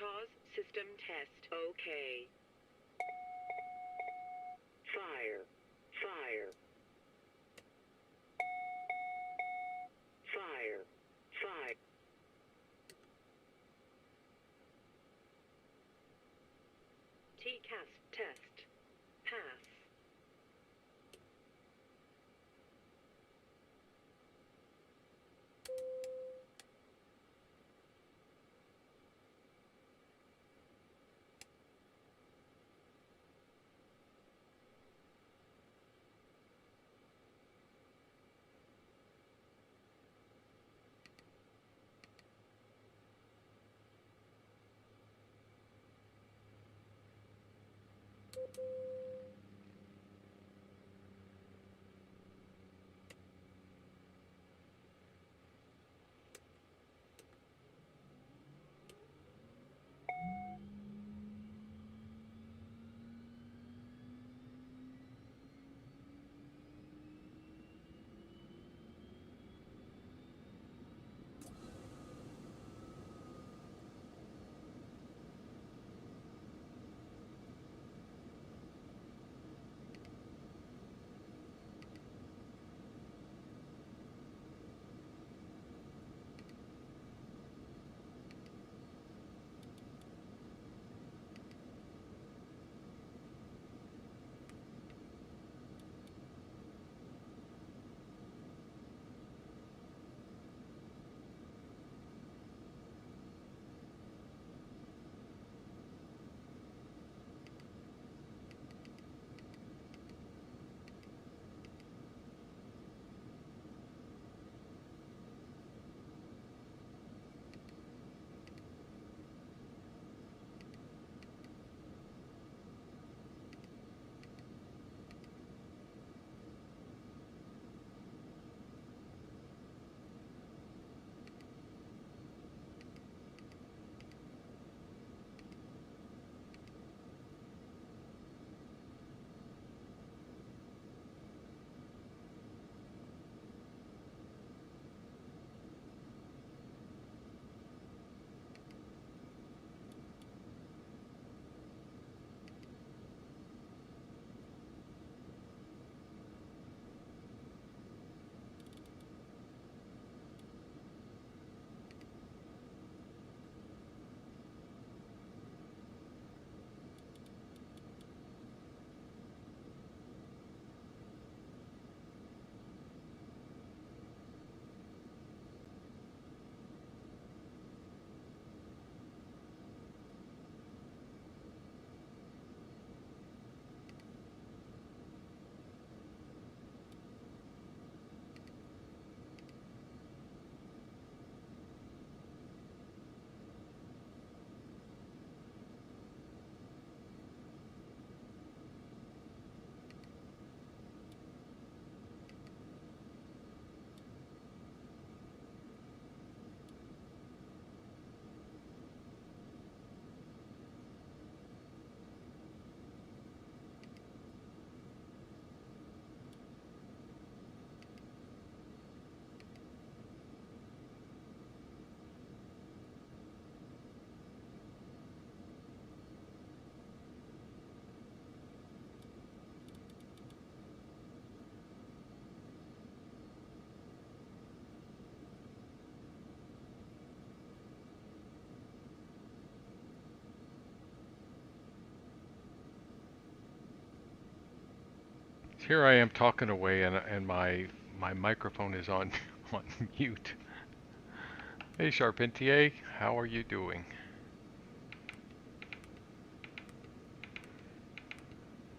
TOS system test. Okay. Fire. Fire. Fire. Fire. TCAS test. Pass. Here I am talking away, and my microphone is on on mute. Hey, Charpentier, how are you doing?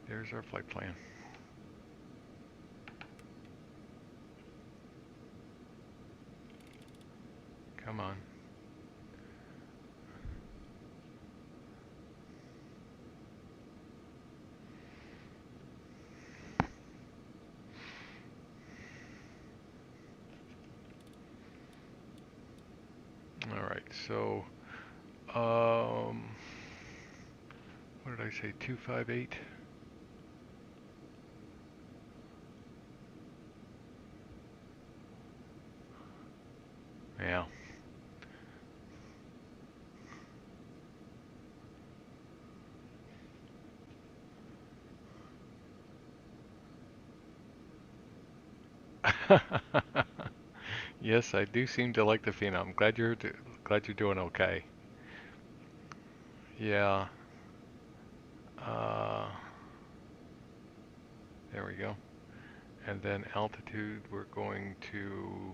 There's our flight plan. Come on. All right, so what did I say? 258. Yeah. Yes, I do seem to like the Phenom. I'm glad you're doing okay. Yeah. Uh, there we go. And then altitude, we're going to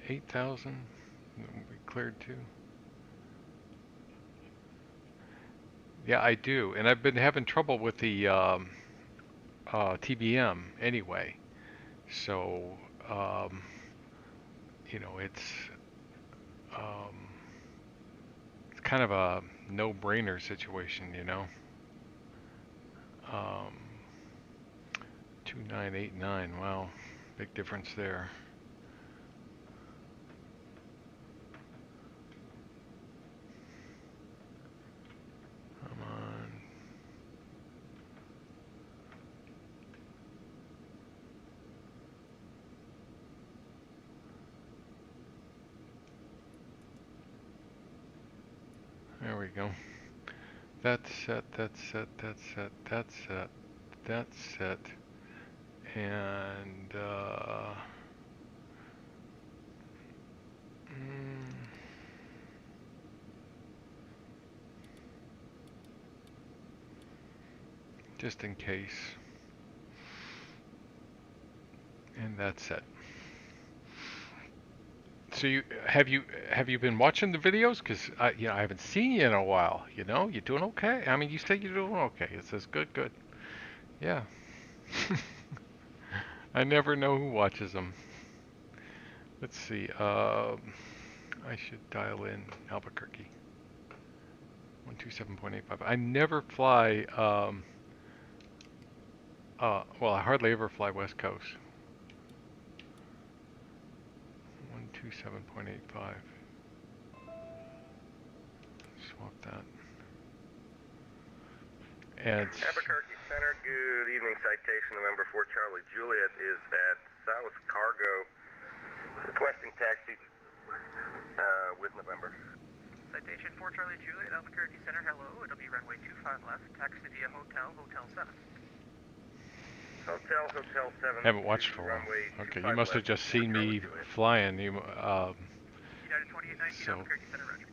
8,000. We cleared to. Yeah, I do, and I've been having trouble with the TBM anyway. So, um, um, it's kind of a no-brainer situation. Um, 2989. Wow, big difference there. Come on. There we go. That's set, that's set, that's set, that's set, that's set. And, mm, just in case. And that's it. So have you been watching the videos? Cause I haven't seen you in a while. You doing okay? I mean, you say you're doing okay. It says good, good. Yeah. I never know who watches them. Let's see. I should dial in Albuquerque. 127.85. I never fly. Well, I hardly ever fly West Coast. 127.85. Swap that. And Albuquerque Center, good evening. Citation November 4 Charlie Juliet is at South Cargo, requesting taxi with November. Citation 4 Charlie Juliet, Albuquerque Center, hello. It'll be runway 25 left, taxi via Hotel 7. Hotel 7. haven't watched for a while. Okay, you must have just seen me flying. United 2819, so Albuquerque Center, Roger.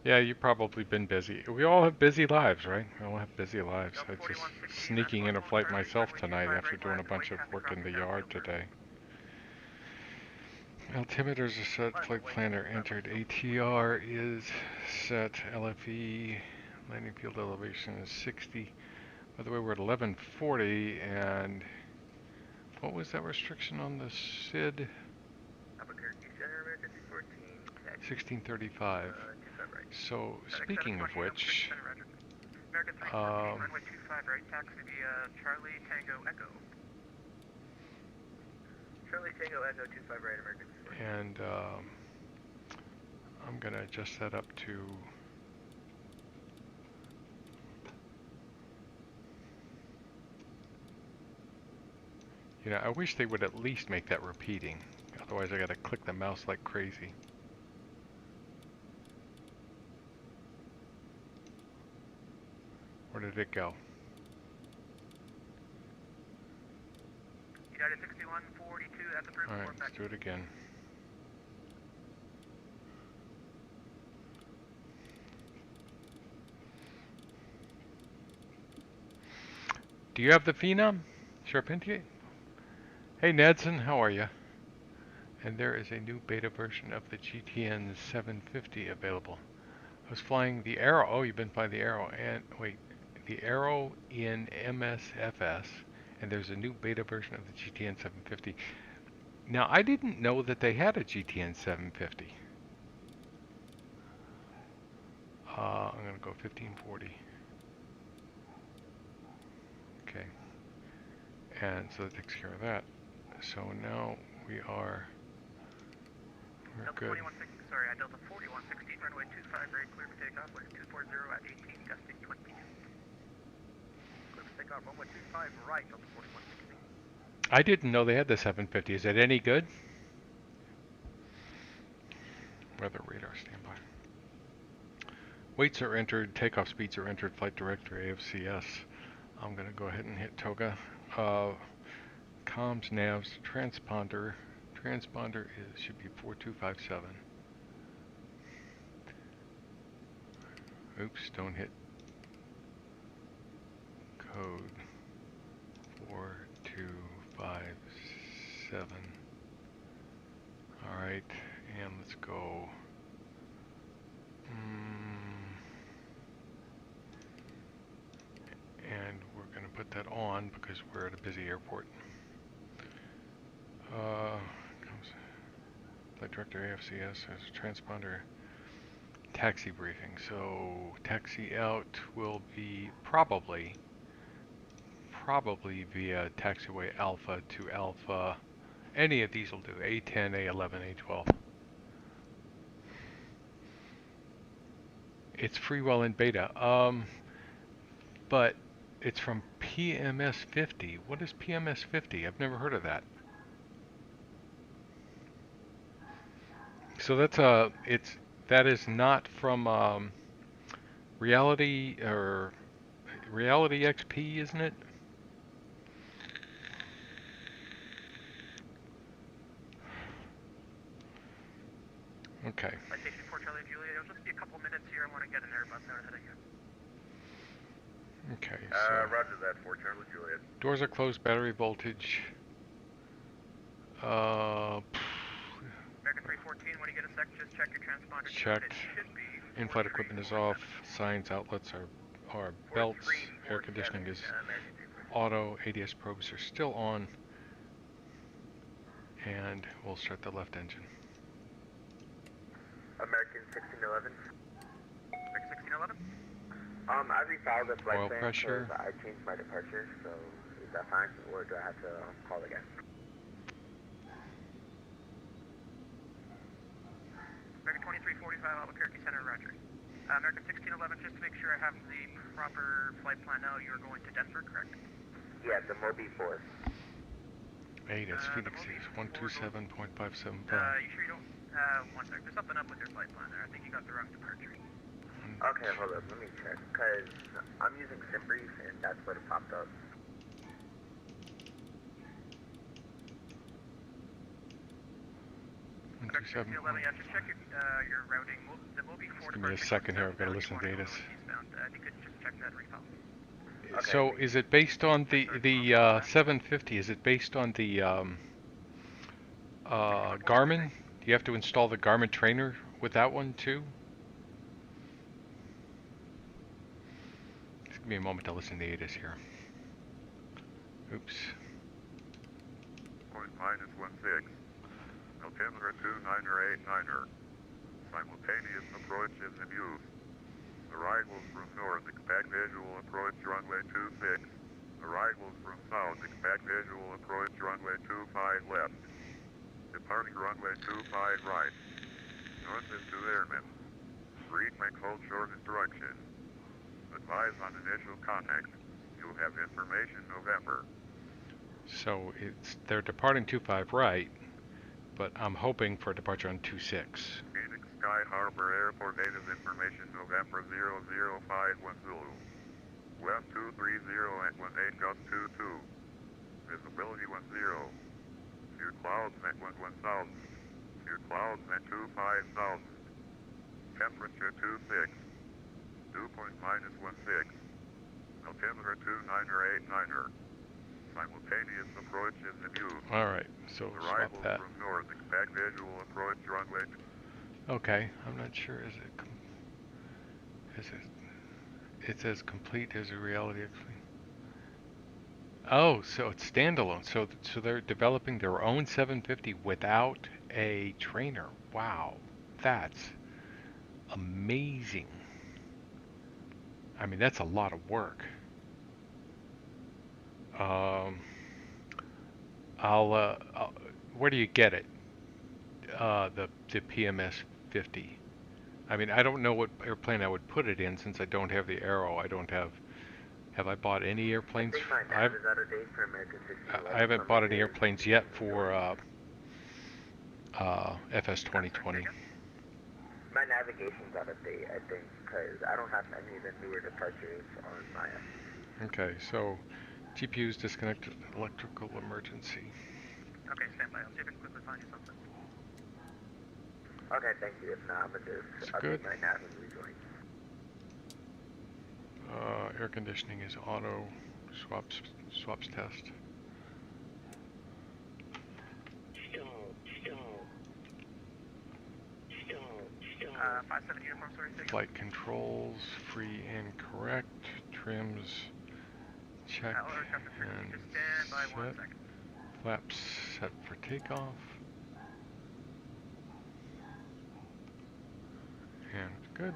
yeah, you've probably been busy. We all have busy lives, right? We all have busy lives. I was just 4160, sneaking in a flight Charlie, myself runway tonight 25 after right doing a left, bunch of white work in the traffic yard crossing today. Altimeters are set. Flight planner entered. ATR is set. LFE landing field elevation is 60. By the way, we're at 1140, and what was that restriction on the SID? Albuquerque Center, American 214, taxi 1635. 25 right. So, speaking of which, American 314, runway 25 right, taxi via Charlie Tango Echo. Charlie Tango Echo 25 right, American 314. and I'm gonna adjust that up to I wish they would at least make that repeating. Otherwise I gotta click the mouse like crazy. Where did it go? United 6142 at the first Alright, let's do it again. Do you have the Phenom? Charpentier? Hey Nedson, how are you? And there is a new beta version of the GTN 750 available. I was flying the Arrow. Oh, you've been flying the Arrow. And wait, the Arrow in MSFS. And there's a new beta version of the GTN 750. Now, I didn't know that they had a GTN 750. I'm going to go 1540. Okay. And so that takes care of that. So now we're good. Sorry, Delta 4116, runway 25 right, clear for takeoff, wind 240 at 18, gusting 20. Clear for takeoff, runway 25 right, Delta 4116. I didn't know they had the 750. Is it any good? Weather radar standby. Weights are entered, takeoff speeds are entered, flight directory AFCS. I'm going to go ahead and hit Toga. comms, navs, transponder. Transponder should be 4257. Oops, don't hit code 4257. Alright, and let's go. And we're going to put that on because we're at a busy airport. Flight director AFCS has a transponder taxi briefing. So taxi out will be probably via taxiway Alpha to Alpha. Any of these will do. A10, A11, A12. It's free while in beta. But it's from PMS 50. What is PMS 50? I've never heard of that. So that's that is not from Reality or Reality XP, isn't it? Okay. Citation 4 Charlie Juliet. It'll just be a couple minutes here. I want to get an Airbus out ahead of you. Okay. So Roger that, 4 Charlie Juliet. doors are closed. Battery voltage. American 314, when you get a sec, just check your transponder. Checked. It should be In-flight equipment is off. Signs, outlets are belts. Air conditioning is auto. ADS probes are still on. And we'll start the left engine. American 1611. American 1611? I refiled the flight Oil plan pressure. because I changed my departure, so is that fine, or do I have to call again? American 2345, Albuquerque Center, Roger. American 1611, just to make sure I have the proper flight plan now, you're going to Denver, correct? Yeah, the Mobi 4. Hey, that's Phoenix 127.575. You sure you don't? One sec. There's something up with your flight plan there. I think you got the wrong departure. Okay, hold up, let me check, because I'm using SimBrief, and that's what it popped up. American 1611, yeah, just check your routing. The Mobi 4 Give me a second here, I've got to listen to ATIS. I think just check that refile. Okay. So is it based on the 750? Is it based on the Garmin? Do you have to install the Garmin trainer with that one too? Just give me a moment to listen to ATIS here. Oops. Point -16. Altimeter 2989er. Simultaneous approach is in use. Arrivals from north, expect visual approach runway 26. Arrivals from south, expect visual approach runway 25 left. Departing runway 25 right. North is to airmen. Read may hold short instructions. Advise on initial contact. You'll have information November. So they're departing 25 right, but I'm hoping for a departure on 26. Phoenix Sky Harbor Airport native information November 005 Zulu. West 230 at 18 gust 22. Visibility 10. Few clouds at 11,000. Few clouds at 25,000. Temperature 26. Dew point -16. Altimeter 2989er. Simultaneous approach is in use. All right, so swap Arrivals that. from north, expect visual approach runway. Okay, I'm not sure. It's as complete as a reality actually. Oh, so it's standalone. So they're developing their own 750 without a trainer. Wow, that's amazing. I mean, that's a lot of work. Where do you get it? The PMS 50. I mean, I don't know what airplane I would put it in since I don't have the Aero. I don't have. Have I bought any airplanes? I think my nav is out of date for American 1611. I haven't bought any airplanes yet for FS 2020. My navigation's out of date, I think, because I don't have any of the newer departures on my end. Okay, so GPU's disconnected. Electrical emergency. Okay, stand by. I'll see if I can quickly find you something. Okay, thank you. If not, I'm gonna It's just good. update my nav and rejoin. Air conditioning is auto. Swaps test. Stall. 57 uniform, sorry, take Flight controls free and correct. Trims check and just stand by 1 set. second. Flaps set for takeoff. And good.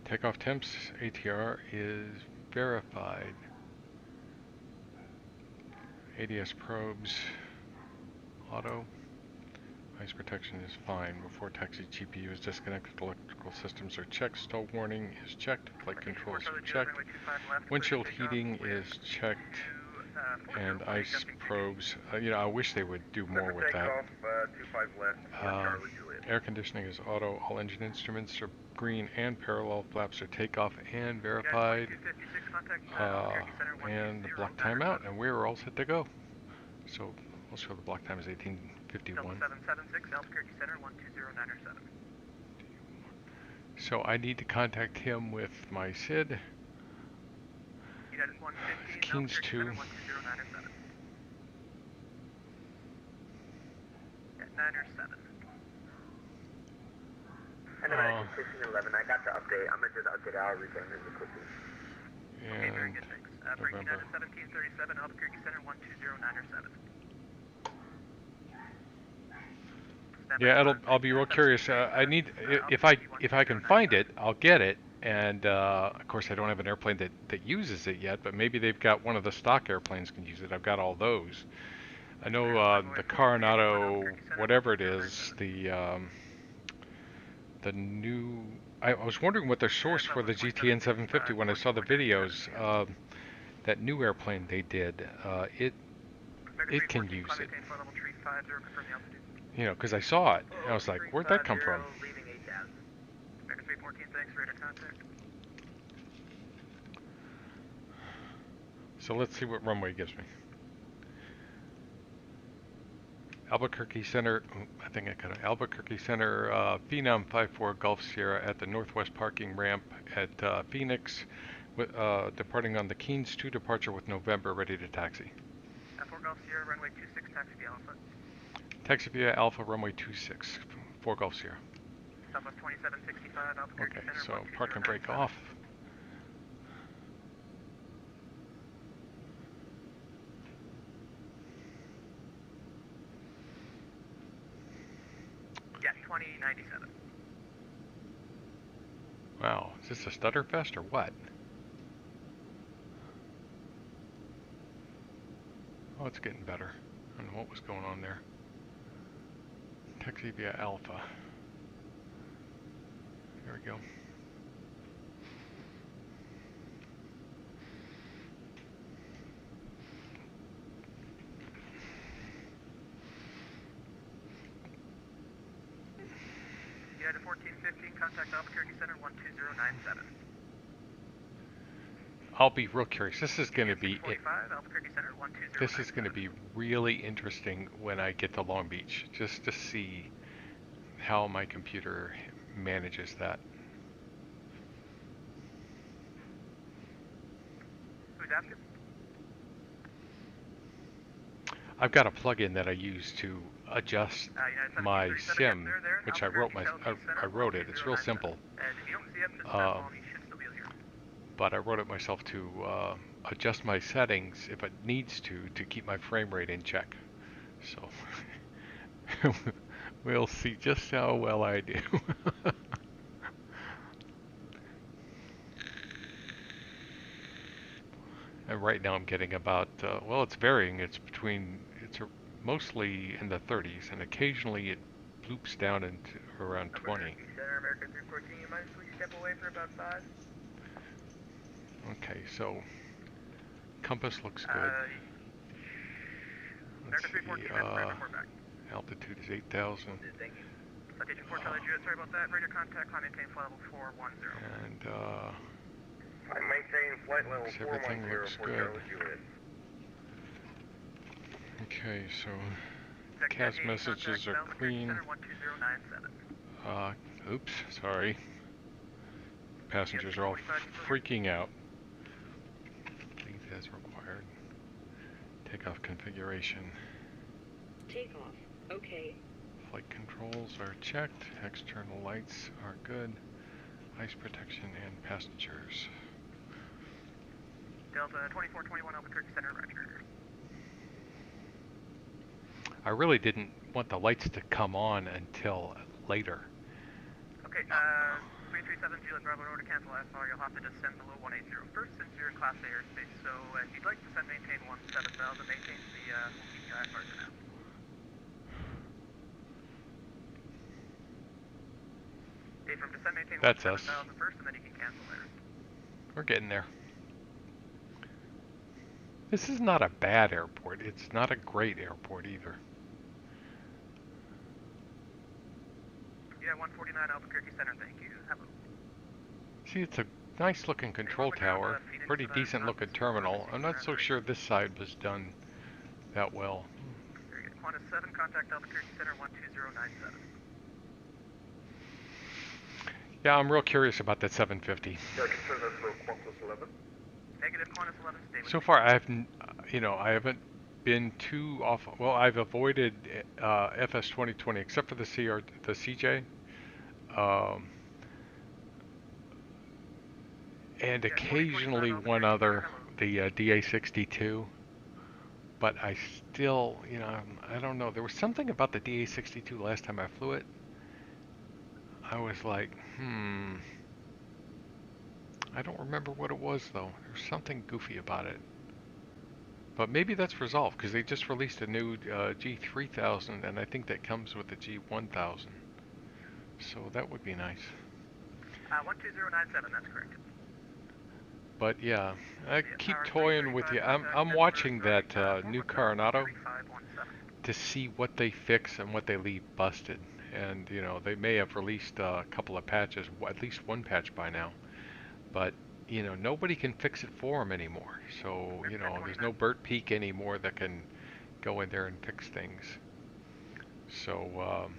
Takeoff temps ATR is verified. ADS probes auto. Ice protection is fine. Before taxi, GPU is disconnected. Electrical systems are checked. Stall warning is checked. Flight controls are checked. Windshield heating is checked. And ice probes. You know, I wish they would do more with that. Takeoff, 25 left for Charlie Juliet. Air conditioning is auto. All engine instruments are green and parallel. Flaps are takeoff and verified. And the block time out, and we're all set to go. So we'll show the block time is 18:51. 776, Albuquerque Center, 12097. So I need to contact him with my SID. United 115, Keynes Albuquerque 2. Center, 12097. At 907. And then 1611, I got the update. I'm gonna just update our rejoin really quickly. Okay, very And good, thanks. Break November. United 1737, Albuquerque Center, 12097. Yeah, I'll be real curious. I need if I can find it, I'll get it. And of course, I don't have an airplane that uses it yet, but maybe they've got one of the stock airplanes can use it. I've got all those. I know the Coronado, whatever it is, the new. I was wondering what their source for the GTN 750 when I saw the videos. That new airplane they did, it can use it. You know, because I saw it, and I was like, where'd that come from? Leaving 8000. American 314, thanks, radar contact. So let's see what runway gives me. Albuquerque Center, I think I got it. Albuquerque Center, Phenom 54 Gulf Sierra at the northwest parking ramp at Phoenix, departing on the Keynes 2 departure with November, ready to taxi. 4 Gulf Sierra, runway 26, taxi via Alpha. Taxi via Alpha, runway 26, 4 Gulf Sierra. Southwest 2765, Albuquerque Okay, Center, so park and brake 12097. off. Yeah, 2097. Wow, is this a stutter fest or what? Oh, it's getting better. I don't know what was going on there. Taxi via Alpha. There we go. United 1415, contact Albuquerque Center, 12097. I'll be real curious. This is going to be it. 45, Albuquerque Center, 12097. This is going to be really interesting when I get to Long Beach, just to see how my computer manages that. Who's asking? I've got a plugin that I use to adjust United my 1737, sim, yes, there, which I wrote it. It's real simple. And if you don't see him, just call me, should still be here. But I wrote it myself to adjust my settings if it needs to keep my frame rate in check. So we'll see just how well I do. And right now I'm getting about, well, it's varying. It's mostly in the 30s, and occasionally it bloops down into around 20. American 314, you might please step away for about 5. Okay, so compass looks good. Let's see, altitude is 8,000. Thank you. Citation 4 Charlie Juliet, sorry about that. Radar contact, climb maintain flight level 410. And I maintain flight level everything 410 looks for good. Charlie Juliet. Okay, so Second CAS 80 messages are contact, clean. Center 12097. Oops, sorry. Passengers are all 45 freaking out. Leave as required. Takeoff configuration. Takeoff. Okay. Flight controls are checked. External lights are good. Ice protection and passengers. Delta 2421 Albuquerque Center, roger. I really didn't want the lights to come on until later. Okay, 337 Juliet Bravo, in order to cancel IFR, you'll have to descend below 180 first since you're in Class A airspace. So if you'd like to send maintain 17,000, maintain the IFR for now. Okay, from descend maintain That's us. 17,000 first, and then you can cancel there. We're getting there. This is not a bad airport. It's not a great airport either. Yeah, 149 Albuquerque Center, thank you. Hello. See, it's a nice looking control tower. Pretty decent looking terminal. I'm not so sure this side was done that well. Very good. Qantas 7, contact Albuquerque Center 12097. Yeah, I'm real curious about that 750. Yeah, I confirm that's no Qantas 11. Negative, Qantas 11, stay with So me. far, I haven't been too off. Well, I've avoided FS 2020 except for the CJ, and Yeah, occasionally 40, 45 one Albuquerque, other, hello. the DA62. But I still, I don't know. There was something about the DA62 last time I flew it. I was like, I don't remember what it was though. There's something goofy about it. But maybe that's resolved because they just released a new G3000, and I think that comes with the G1000. So that would be nice. 12097, that's correct. But yeah, I keep toying with you. I'm watching that new Coronado to see what they fix and what they leave busted. And they may have released a couple of patches, at least one patch by now. But nobody can fix it for them anymore. So there's no Burt Peak anymore that can go in there and fix things. So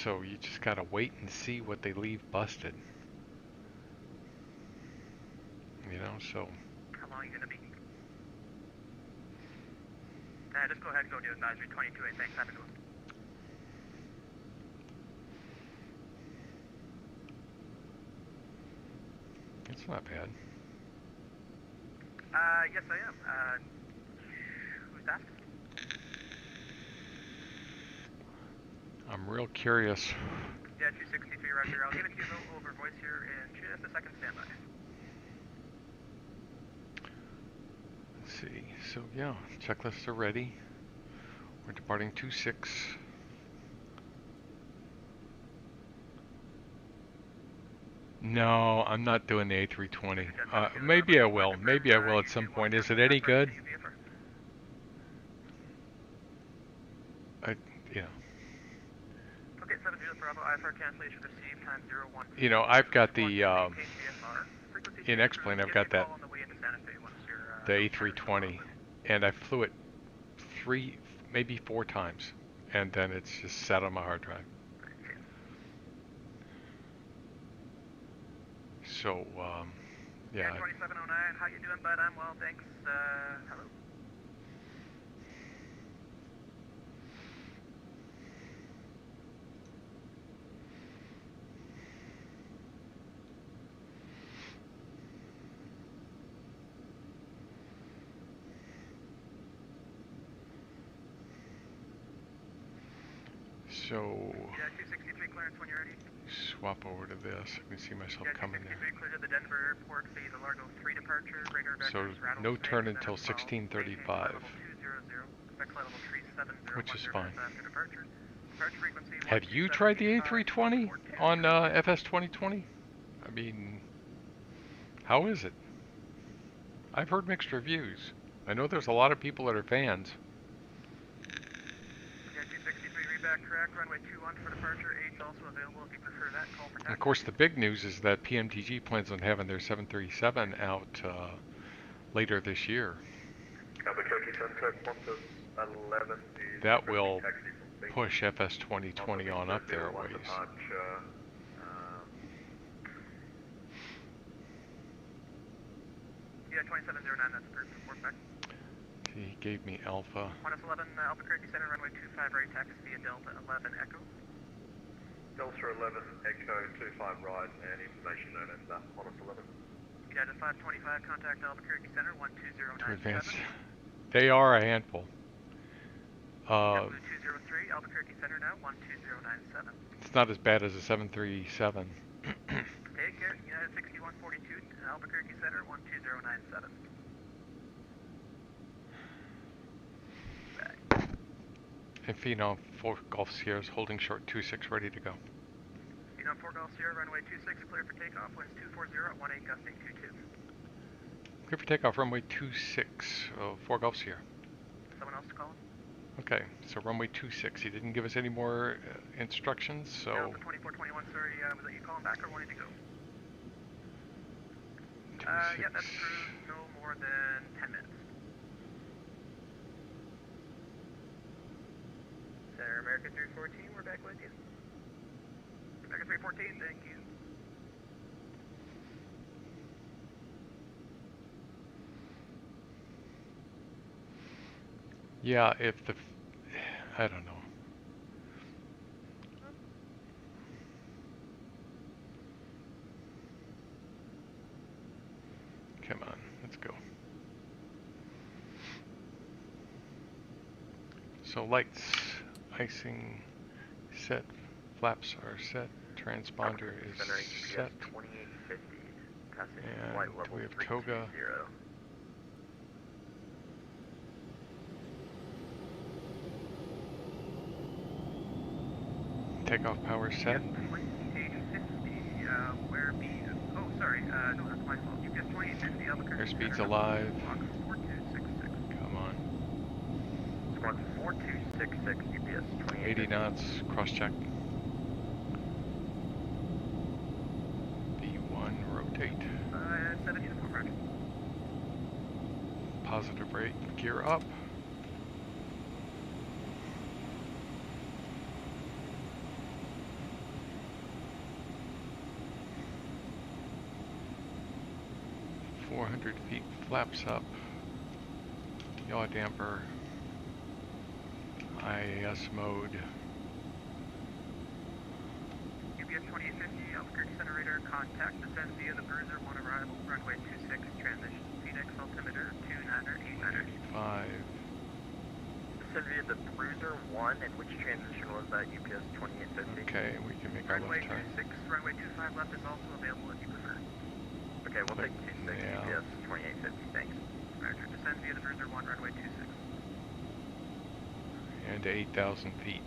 so you just gotta wait and see what they leave busted. So. How long are you going to be? Just go ahead and go to advisory 22A. Thanks. Have a good one. It's not bad. Yes, I am. Who's that? I'm real curious. Yeah, 263, roger. I'll give it to you over voice here in just a second. Stand by. See, so yeah, checklists are ready. We're departing 26. No, I'm not doing the A320. Maybe I will. Maybe I will at some point. Is it any good? Yeah. Okay, 70 Bravo, IFR cancellation received, time 01. I've got the in X-Plane. I've got that the A320, and I flew it 3, maybe 4 times, and then it's just sat on my hard drive. So, yeah. 2709, how you doing, bud? I'm well, thanks. Hello. So, yeah, 263 clearance when you're ready. Swap over to this. I can see myself yeah, coming there. Clear to the Denver airport, phase a Largo 3 departure, radar So, no turn until 1635. Which is fine. Have you tried the A320 on FS 2020? I mean, how is it? I've heard mixed reviews. I know there's a lot of people that are fans. Yeah, 263 reback track, runway 21 for departure, 8's also available if you prefer that, call for And of course, the big news is that PMTG plans on having their 737 out later this year. Albuquerque Center, Qantas 11 is That will taxi from Phoenix. push FS 2020 on up there a ways. Departure, Yeah, 2709, that's approved. Report back. He gave me Alpha. Qantas 11, Albuquerque Center, runway 25 right, taxi via Delta 11 Echo. Delta 11 Echo 25 right, and information known as Qantas 11. Delta 525, contact Albuquerque Center, 12097. To advance. They are a handful. Blue 203, Albuquerque Center now, 12097. It's not as bad as a 737. Take care, United 6142, Albuquerque Center, 12097. And Phenom 4 Golf Sierra's holding short 26 ready to go. Phenom 4 Golf Sierra, runway 26, clear for takeoff, winds 240 at 18 gusting 22. Clear for takeoff, runway 26, 4 Golf Sierra. Someone else to call him? Okay, so runway 26. He didn't give us any more instructions, so... Delta 2421, sorry, was that you calling back or wanting to go? Yeah, that's approved, no more than 10 minutes. Center America 314, we're back with you. America 314, thank you. Yeah, if the... I don't know. Come on, let's go. So lights, icing, set, flaps are set, transponder is set, 2850, passing and flight level we have 320. toga. Takeoff power set. Yep, 2850, where B is, oh sorry, no that's my fault. UPS 2850, Albuquerque. Airspeed's alive. Squawk 4266. Come on. Squawk 4266, UPS 2850. 80 knots, cross check. B1, rotate. 7 uniform, roger. Positive rate, gear up. Feet, flaps up, yaw damper, IAS mode. UPS 2850, Albuquerque Center radar contact, descend via the Bruiser 1 arrival, runway 26, transition, Phoenix altimeter 29er, 89er. 5. Descend via the Bruiser 1, and which transition was that, UPS 2850? Okay, we can make our Runway left turn. 26, runway 25 left is also available if you prefer. Okay, we'll take 26, Yeah. UPS 2850, thanks. Roger, descend via the Bruiser 1, runway 26. And to 8,000 feet.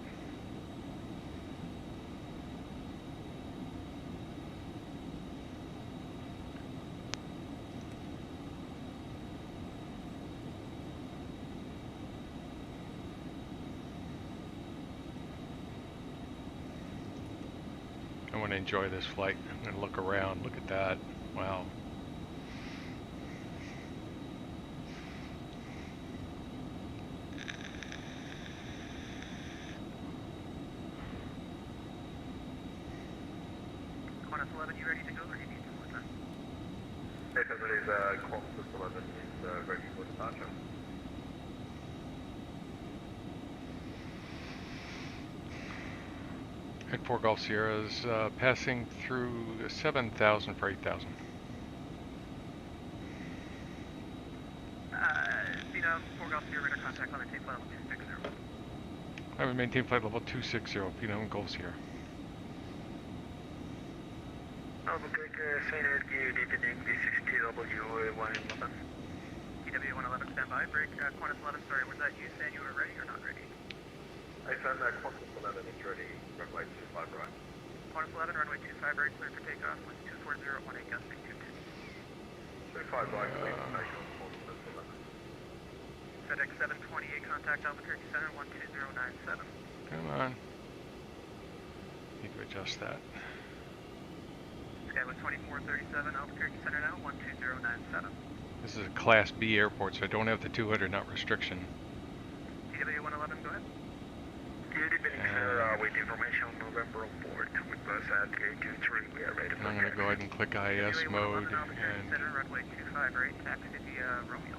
I want to enjoy this flight. I'm going to look around. Look at that. Wow. Qantas 11, you ready to go or you need some more time? Definitely Qantas 11 is ready for departure. At 4 Golf Sierras, passing through 7,000 for 8,000. Phenom 4 Golf Sierra radar contact, limit tape level 260. I would maintain flight level 260, Phenom Golf Sierra. Albuquerque, St. Edgar, deepening V62W111. TW111, stand by, break, Qantas 11, sorry, was that you saying you were ready or not ready? I found that Qantas 11 is ready, runway 25 right. Qantas 11, runway 25 right, clear for takeoff, winds 240 at 18 gusting 22. 25 right, clear information on Qantas 11. FedEx 728, contact Albuquerque Center, 12097. Come on. Need to adjust that. Skyway 2437, Albuquerque Center now, 12097. This is a Class B airport, so I don't have the 200 knot restriction. TW 111, go ahead. Good evening, sir. With information on November on board with bus at gate 23. We are ready And I'm going to go ahead and click IS mode and Center, runway 25 right, taxi via Romeo.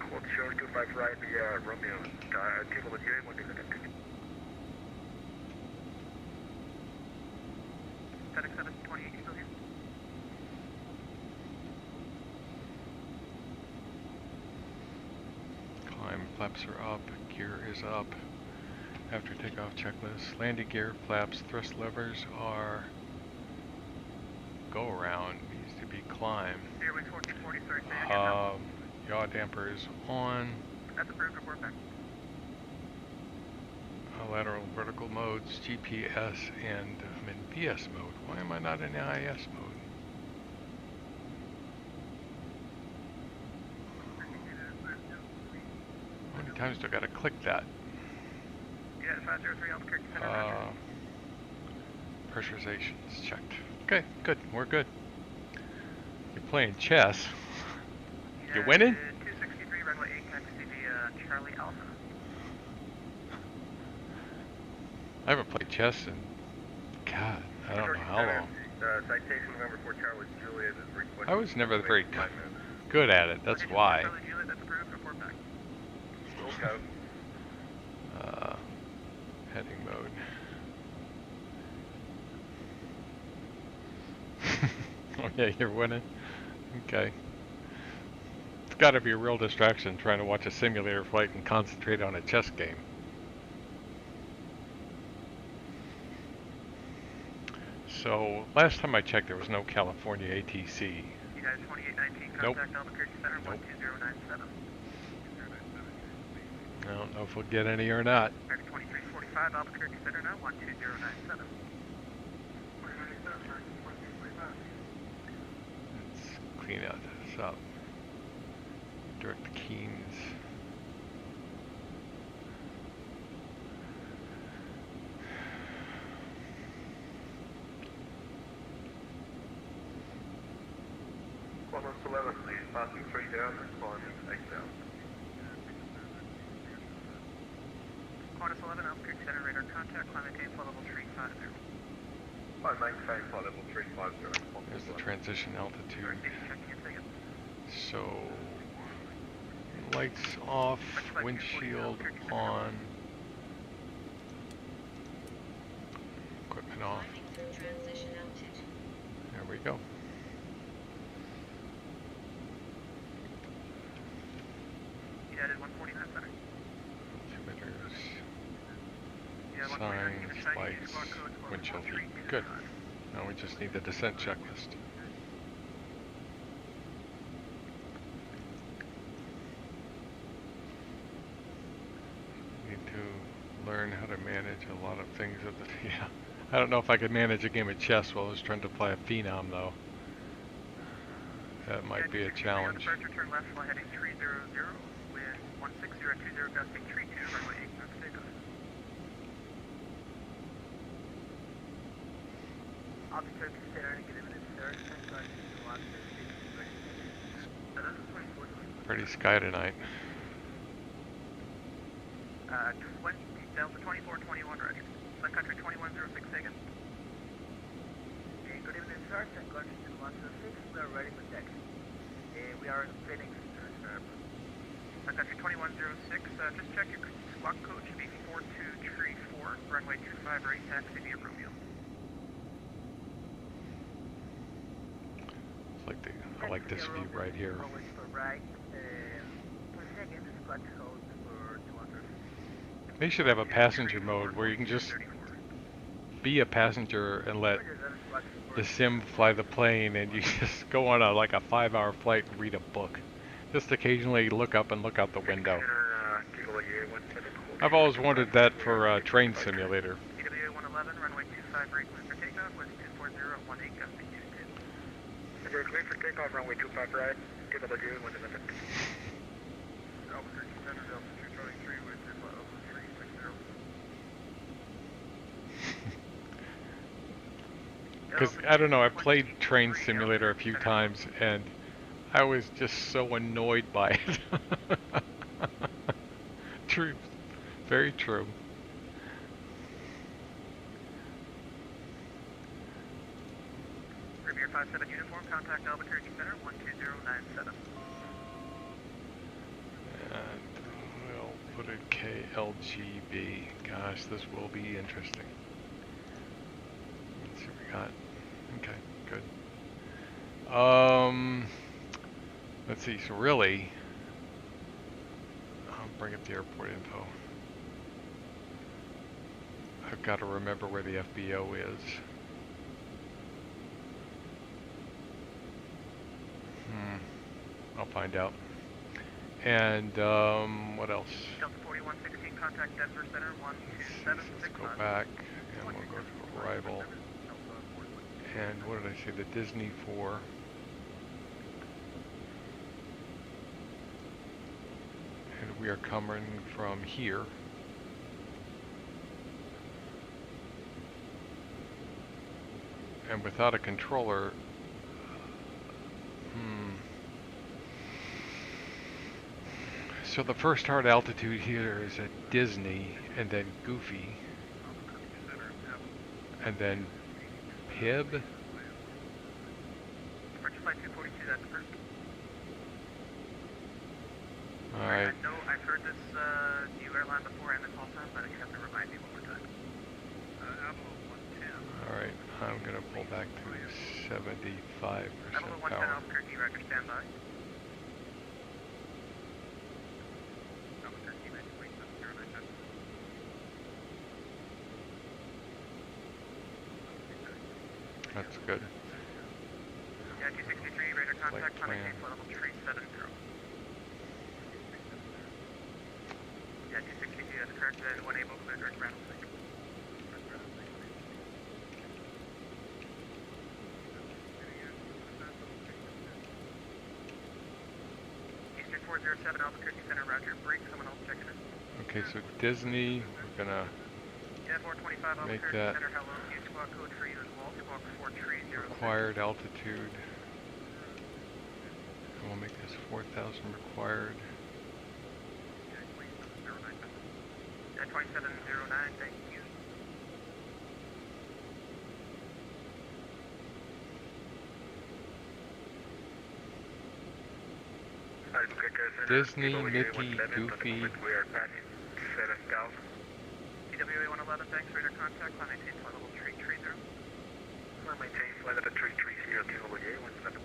Hold short 25 right via Romeo. Table with you, one minute. FedEx 728 still here. climb. Flaps are up. Gear is up. After takeoff checklist. Landing gear, flaps, thrust levers are go around. Needs to be climb. Airway 1440, sorry, say it again now. Yaw damper is on. That's approved, report back. Lateral vertical modes, GPS, and I'm in VS mode. Why am I not in IS mode? How many times do I gotta click that? Yeah, 503 Albuquerque Center, roger. Pressurization's checked. Okay, good. We're good. You're playing chess. You winning? 263, runway 8, taxi via Charlie Alpha. I haven't played chess in, God, I don't know how long. Citation November 4 Charlie Juliet is requested. I was never very good at it, that's why. Charlie Juliet, that's approved, report back. Okay. Heading mode. Oh yeah, you're winning? Okay. It's gotta be a real distraction trying to watch a simulator flight and concentrate on a chess game. So, last time I checked there was no California ATC. United 2819, Nope. contact Albuquerque Center, Nope. 12097. I don't know if we'll get any or not. American 2345, Albuquerque Center now, 12097. Let's clean out this up. Direct Keens. Qantas 11, please. Passing 3000, responding 8000. Qantas 11, Albuquerque Center, radar contact, climb maintain flight level 350. Flight maintain flight level 350. There's the transition altitude. Sorry, safety checking in second. So, lights off, windshield on, equipment off. There we go. United 149 Center. Altimeters, Yeah, 149, signs, unit sign, lights, squawk code, windshield heat. 443. Good. Now we just need the descent checklist. Need to learn how to manage a lot of things of the yeah. I don't know if I could manage a game of chess while I was trying to play a Phenom though. That might be a challenge. Departure, turn left, fly heading 300, wind 16020, gusting 32, runway 8, knots takeoff. Albuquerque Center, good evening, sir. Pretty sky tonight. 20, Delta 2421, roger. Sun Country 2106, Hagen. Good evening, sir. Sun Country 2106, we are ready for taxi. We are in Phoenix, sir. Sun Country 2106, just check your squawk code should be 4234, runway 25 right, taxi via Romeo. I like this view right here. They should have a passenger mode where you can just be a passenger and let the sim fly the plane, and you just go on like a 5-hour flight and read a book. Just occasionally look up and look out the window. I've always wanted that for a train simulator. TWA 111, runway 25 right, clear for takeoff, wind 240, 18, gusting 22. You're clear for takeoff, runway 25 right. TWA 111. Albuquerque Center, Delta 223, wind 360. Because, I don't know, I've played Train Simulator a few times, and I was just so annoyed by it. True. Very true. Premier 57 uniform, contact Albuquerque Center 12097. And we'll put a KLGB. Gosh, this will be interesting. Let's see what we got. Okay, good. Let's see, so really, I'll bring up the airport info. I've got to remember where the FBO is. I'll find out. And what else? Delta 4116, contact Denver Center Let's go 12765. back and we'll go to arrival. And what did I say? The Disney 4. And we are coming from here. And without a controller, so the first hard altitude here is at Disney, and then Goofy, and then Pib. Departure flight 242, that's first. Alright. I know I've heard this new airline before and this whole time, but you have to remind me one more time. Avalon 110. Alright, I'm going to pull back to 75% Avalon 110, power. Albuquerque, Roger, standby. Albuquerque, 927, That's good. Yeah, 263, radar contact, plan. contact level 370. Yeah, 262, that's correct, and 1 able, clear direct ground. Eastern 407, Albuquerque Center, Roger, break, someone else checking in. Okay, so Disney, we're going to Yeah, 425, make Albuquerque that Center, hello, Q squawk code 3 as well, squawk 4306. required altitude. And we'll make this 4,000 required. Yeah, 2709, thank you. Disney, Mickey, Goofy. We are passing 7,000. TWA 111, thanks, radar contact, climb maintain flight level 330. Maintain flight level 330, TWA 17.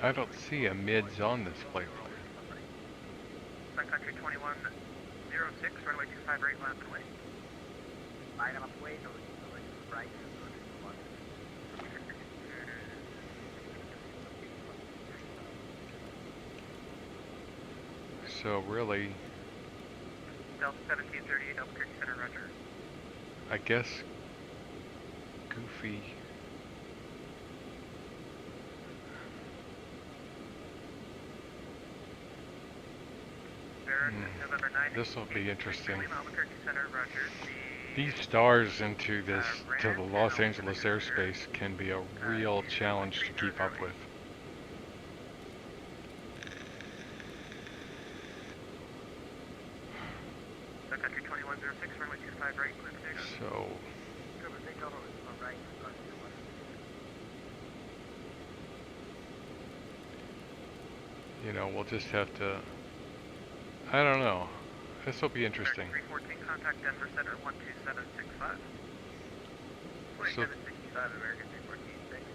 I don't see a mids on this flight. Sun Country 2106, runway 25 right, left and wait. Line up, wait, right. So really, Delta 1738, Albuquerque Center, Roger. I guess Goofy. November 9, This will be interesting. Albuquerque Center, Roger. These stars into this, to the Los Angeles airspace can be a real challenge to keep up with. Sun Country 2106, runway 25 right, clear to take. So, you know, we'll just have to, I don't know. This will be interesting. 314, contact Denver Center 12765. So, 2765, American 314, thanks.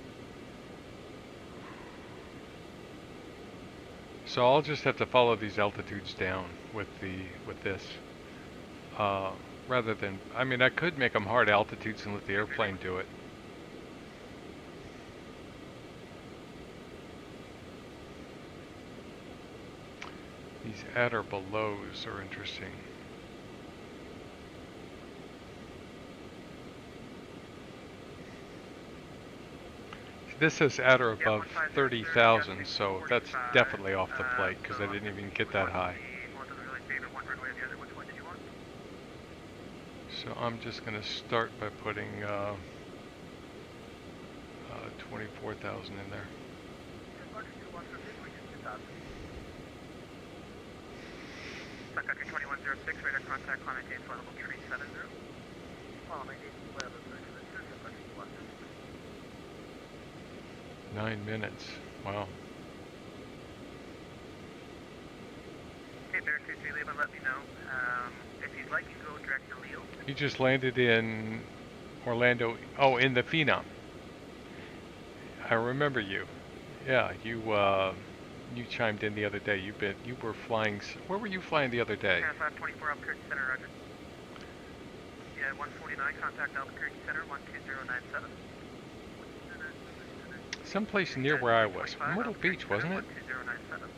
so I'll just have to follow these altitudes down with this. Rather than, I mean, I could make them hard altitudes and let the airplane do it. These at or belows are interesting. This says at or above 30,000, so that's definitely off the flight because I didn't even get that high. So I'm just going to start by putting 24,000 in there. 2106, radar contact, climb maintain flight level 370. Climb maintain flight level 370. 9 minutes. Wow. Okay, Bear 23 Lima, let me know. If you'd like, you can go direct to Leo. You just landed in Orlando. Oh, in the Phenom. I remember you. Yeah, you chimed in the other day. You were flying. Where were you flying the other day? 524 Albuquerque Center, roger. Yeah, 149, contact Albuquerque Center, 12097. Someplace near where I was. Myrtle Beach, wasn't it? 12097.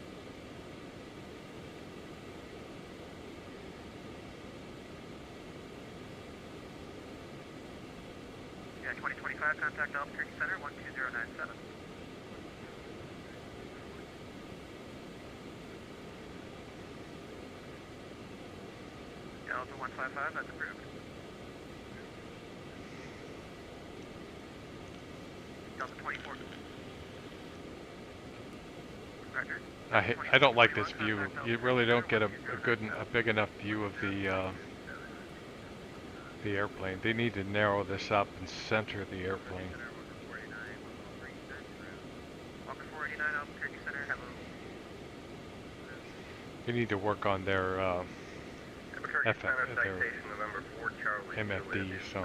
Yeah, 2025, contact Albuquerque Center, 12097. Delta 155, that's approved. Delta 24. Roger. I don't like this view. You really don't get a big enough view of the airplane. They need to narrow this up and center the airplane. Walker 489, Albuquerque Center, hello. They need to work on their MFD. So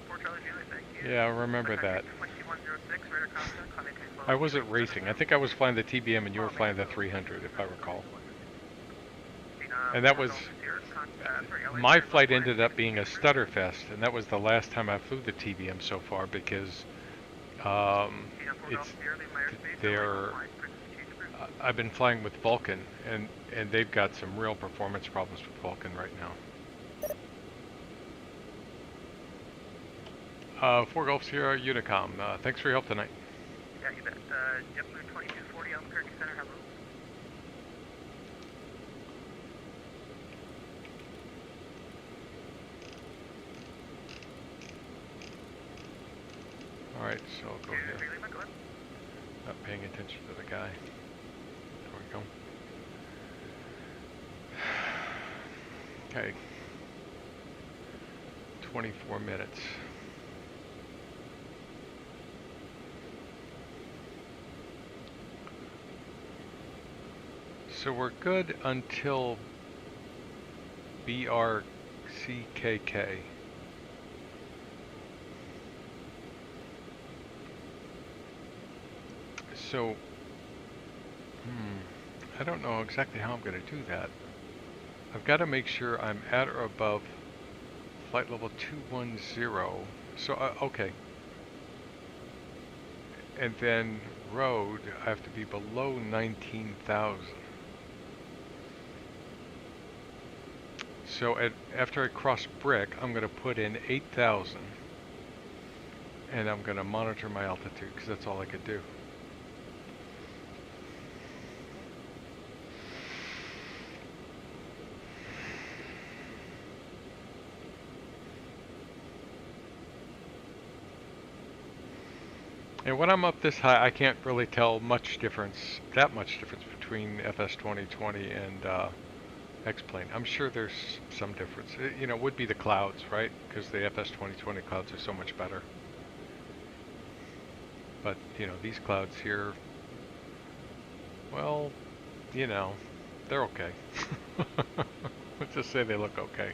4 Charlie Juliet, thank you. yeah, I remember that. 2106, radar contact, climb maintain flight I wasn't racing. I think I was flying the TBM and you were flying the 300, if I recall. And that was my flight ended up being a stutterfest, and that was the last time I flew the TBM so far because I've been flying with Vulcan, and they've got some real performance problems with Vulcan right now. 4 Gulf Sierra Unicom. Thanks for your help tonight. Yeah, you bet. JetBlue 2240, Albuquerque Center, hello. Alright, so I'll go here. 23 Lima, go ahead. Not paying attention to the guy. There we go. Okay. 24 minutes. So we're good until BRCKK. So, I don't know exactly how I'm going to do that. I've got to make sure I'm at or above flight level 210. So, okay. And then road, I have to be below 19,000. So after I cross Brick, I'm going to put in 8,000. And I'm going to monitor my altitude because that's all I could do. And when I'm up this high, I can't really tell that much difference between FS 2020 and X-Plane. I'm sure there's some difference. It would be the clouds, right? Because the FS 2020 clouds are so much better. But, these clouds here, well, they're okay. Let's just say they look okay.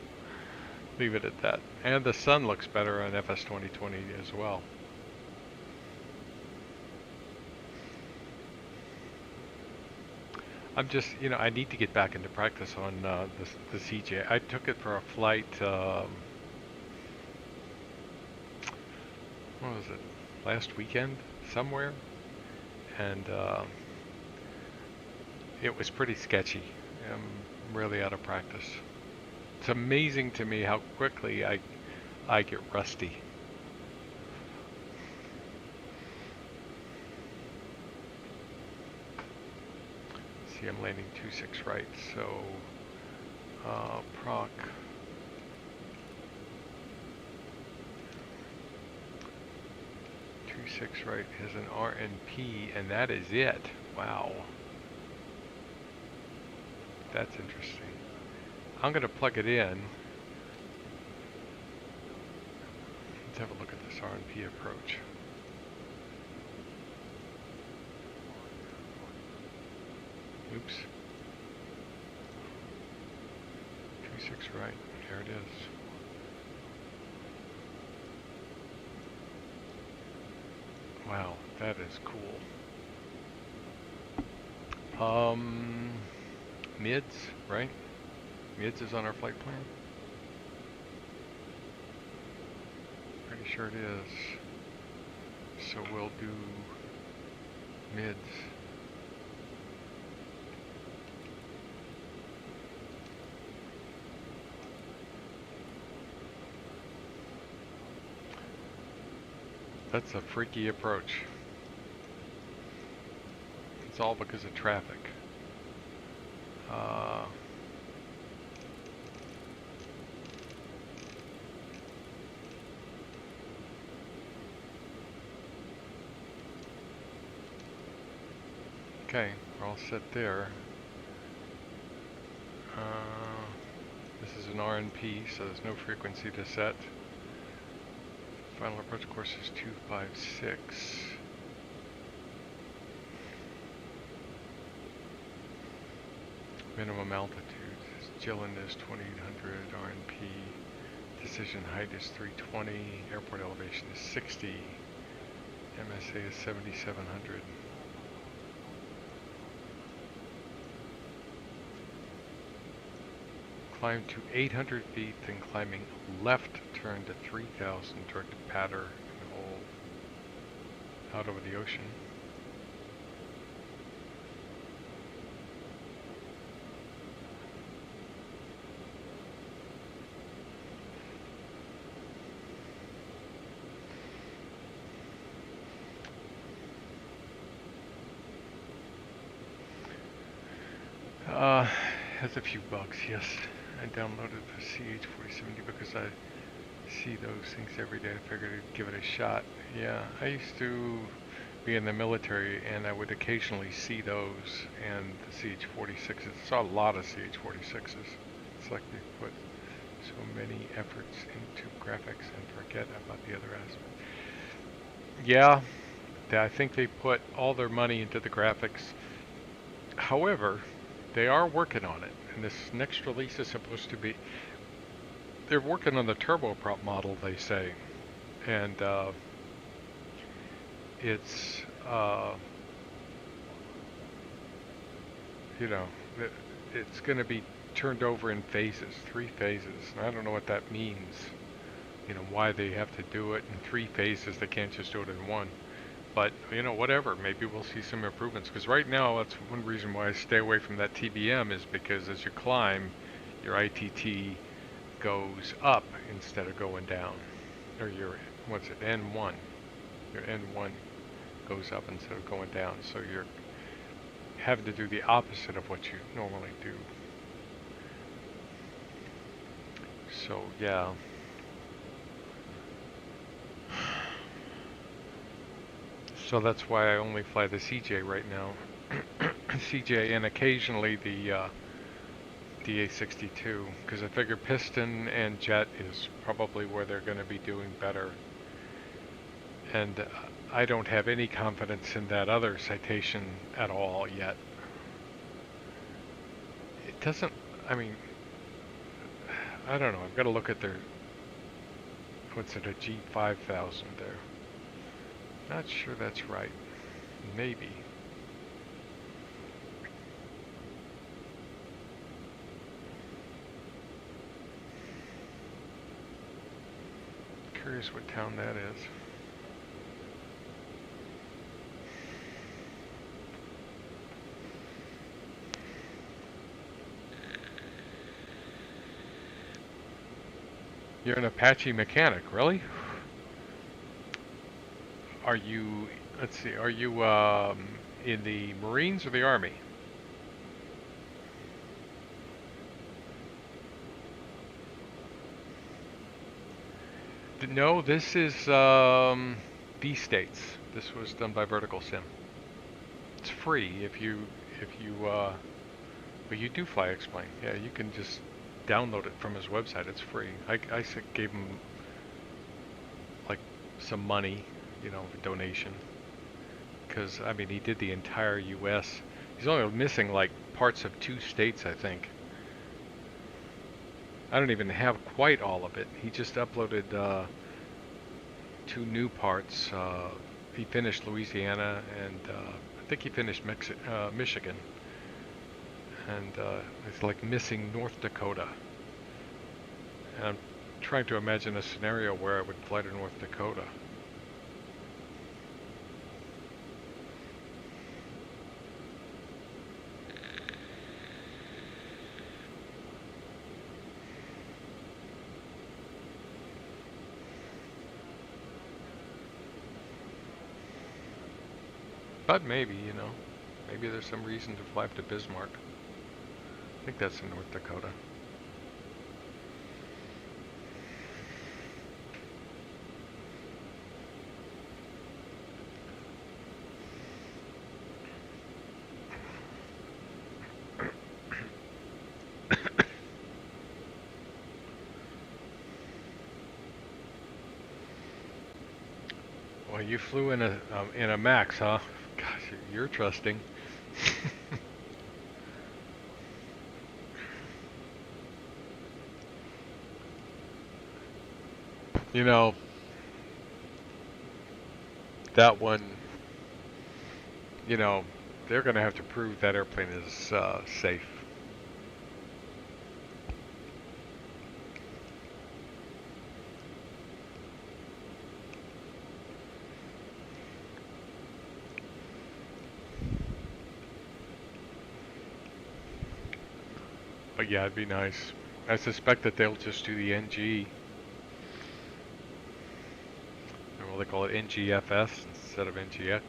Leave it at that. And the sun looks better on FS 2020 as well. I'm just, I need to get back into practice on the CJ. I took it for a flight, what was it, last weekend somewhere, and it was pretty sketchy. I'm really out of practice. It's amazing to me how quickly I get rusty. I'm landing 26 right, so proc 26 right has an RNP, and that is it. Wow, that's interesting. I'm going to plug it in. Let's have a look at this RNP approach. Oops. 26 right. There it is. Wow, that is cool. Mids, right? Mids is on our flight plan. Pretty sure it is. So we'll do mids. That's a freaky approach. It's all because of traffic. Okay, we're all set there. This is an RNP, so there's no frequency to set. Final approach course is 256. Minimum altitude. Gillen is 2800 RNP. Decision height is 320. Airport elevation is 60. MSA is 7700. Climb to 800 feet, then climbing left turn to 3000, directed pattern and hold out over the ocean. Has a few bugs, yes. I downloaded the CH4070 because I see those things every day. I figured I'd give it a shot. Yeah, I used to be in the military and I would occasionally see those and the CH46s. I saw a lot of CH46s. It's like they put so many efforts into graphics and forget about the other aspect. Yeah, I think they put all their money into the graphics. However, they are working on it, and this next release is supposed to be, they're working on the turboprop model, they say, and it's, you know, it's going to be turned over in phases, 3 phases, and I don't know what that means, you know, why they have to do it in 3 phases, they can't just do it in 1. But, you know, whatever, maybe we'll see some improvements. Because right now, that's one reason why I stay away from that TBM is because as you climb, your ITT goes up instead of going down. Or your, what's it, N1. Your N1 goes up instead of going down. So you're having to do the opposite of what you normally do. So, yeah. So that's why I only fly the CJ right now. CJ and occasionally the DA62, because I figure piston and jet is probably where they're going to be doing better. And I don't have any confidence in that other citation at all yet. It doesn't, I mean, I don't know, I've got to look at their, what's it, a G5000 there. Not sure that's right. Maybe. Curious what town that is. You're an Apache mechanic, really? Are you, let's see, are you in the Marines or the Army? No, this is B-States. This was done by Vertical Sim. It's free if you but you do fly X-Plane. Yeah, you can just download it from his website. It's free. I gave him like some money, you know, donation, because I mean he did the entire U.S. He's only missing like parts of 2 states, I think. I don't even have quite all of it. He just uploaded 2 new parts. He finished Louisiana, and I think he finished Michigan. And it's like missing North Dakota. And I'm trying to imagine a scenario where I would fly to North Dakota. But maybe, you know, maybe there's some reason to fly up to Bismarck. I think that's in North Dakota. Well, you flew in a Max, huh? Gosh, you're trusting. You know, that one, you know, they're going to have to prove that airplane is safe. But yeah, it'd be nice. I suspect that they'll just do the NG. Or they call it NGFS instead of NGX.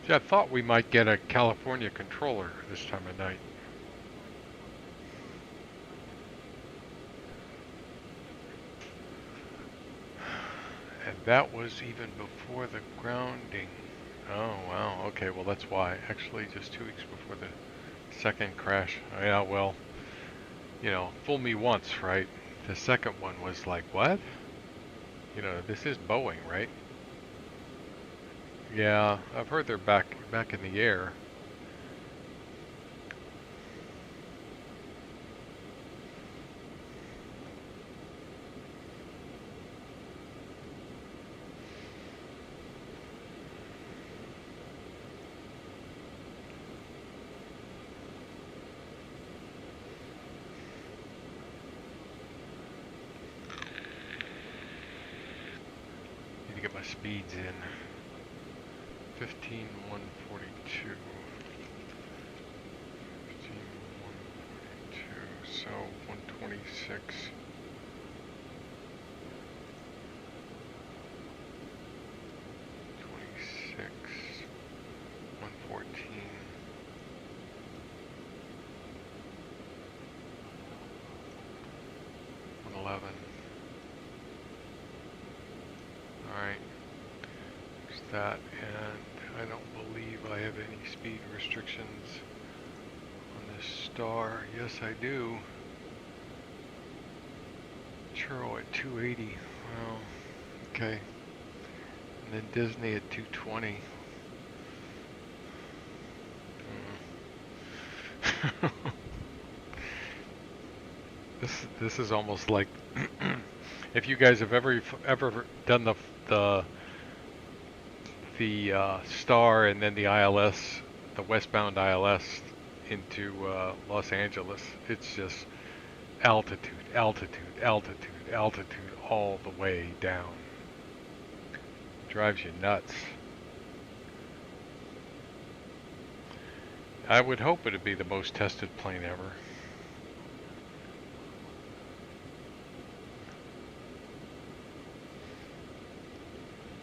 See, I thought we might get a California controller this time of night. And that was even before the grounding. Oh, wow. Okay, well, that's why. Actually, just 2 weeks before the second crash. Oh, yeah, well, you know, fool me once, right? The second one was like, what? You know, this is Boeing, right? Yeah, I've heard they're back in the air. Need to get my speeds in. 15,142. 15,142. So 126. 26. 114. 111. Alright. There's that, and I don't believe I have any speed restrictions on this star. Yes, I do. Churro at 280. Well, okay. And then Disney at 220. This is almost like if you guys have ever done the star and then the ILS, the westbound ILS into Los Angeles, it's just altitude, altitude, altitude, altitude all the way down. Drives you nuts. I would hope it'd be the most tested plane ever.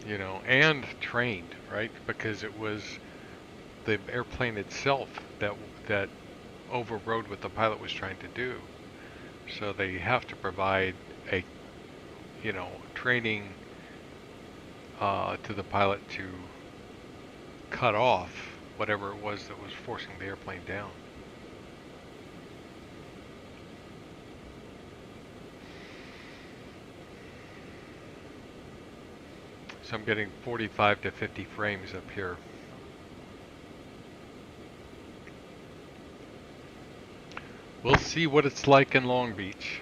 you know, and trained, right? Because it was the airplane itself that overrode what the pilot was trying to do. So they have to provide a, you know, training to the pilot to cut off whatever it was that was forcing the airplane down. So I'm getting 45 to 50 frames up here. We'll see what it's like in Long Beach.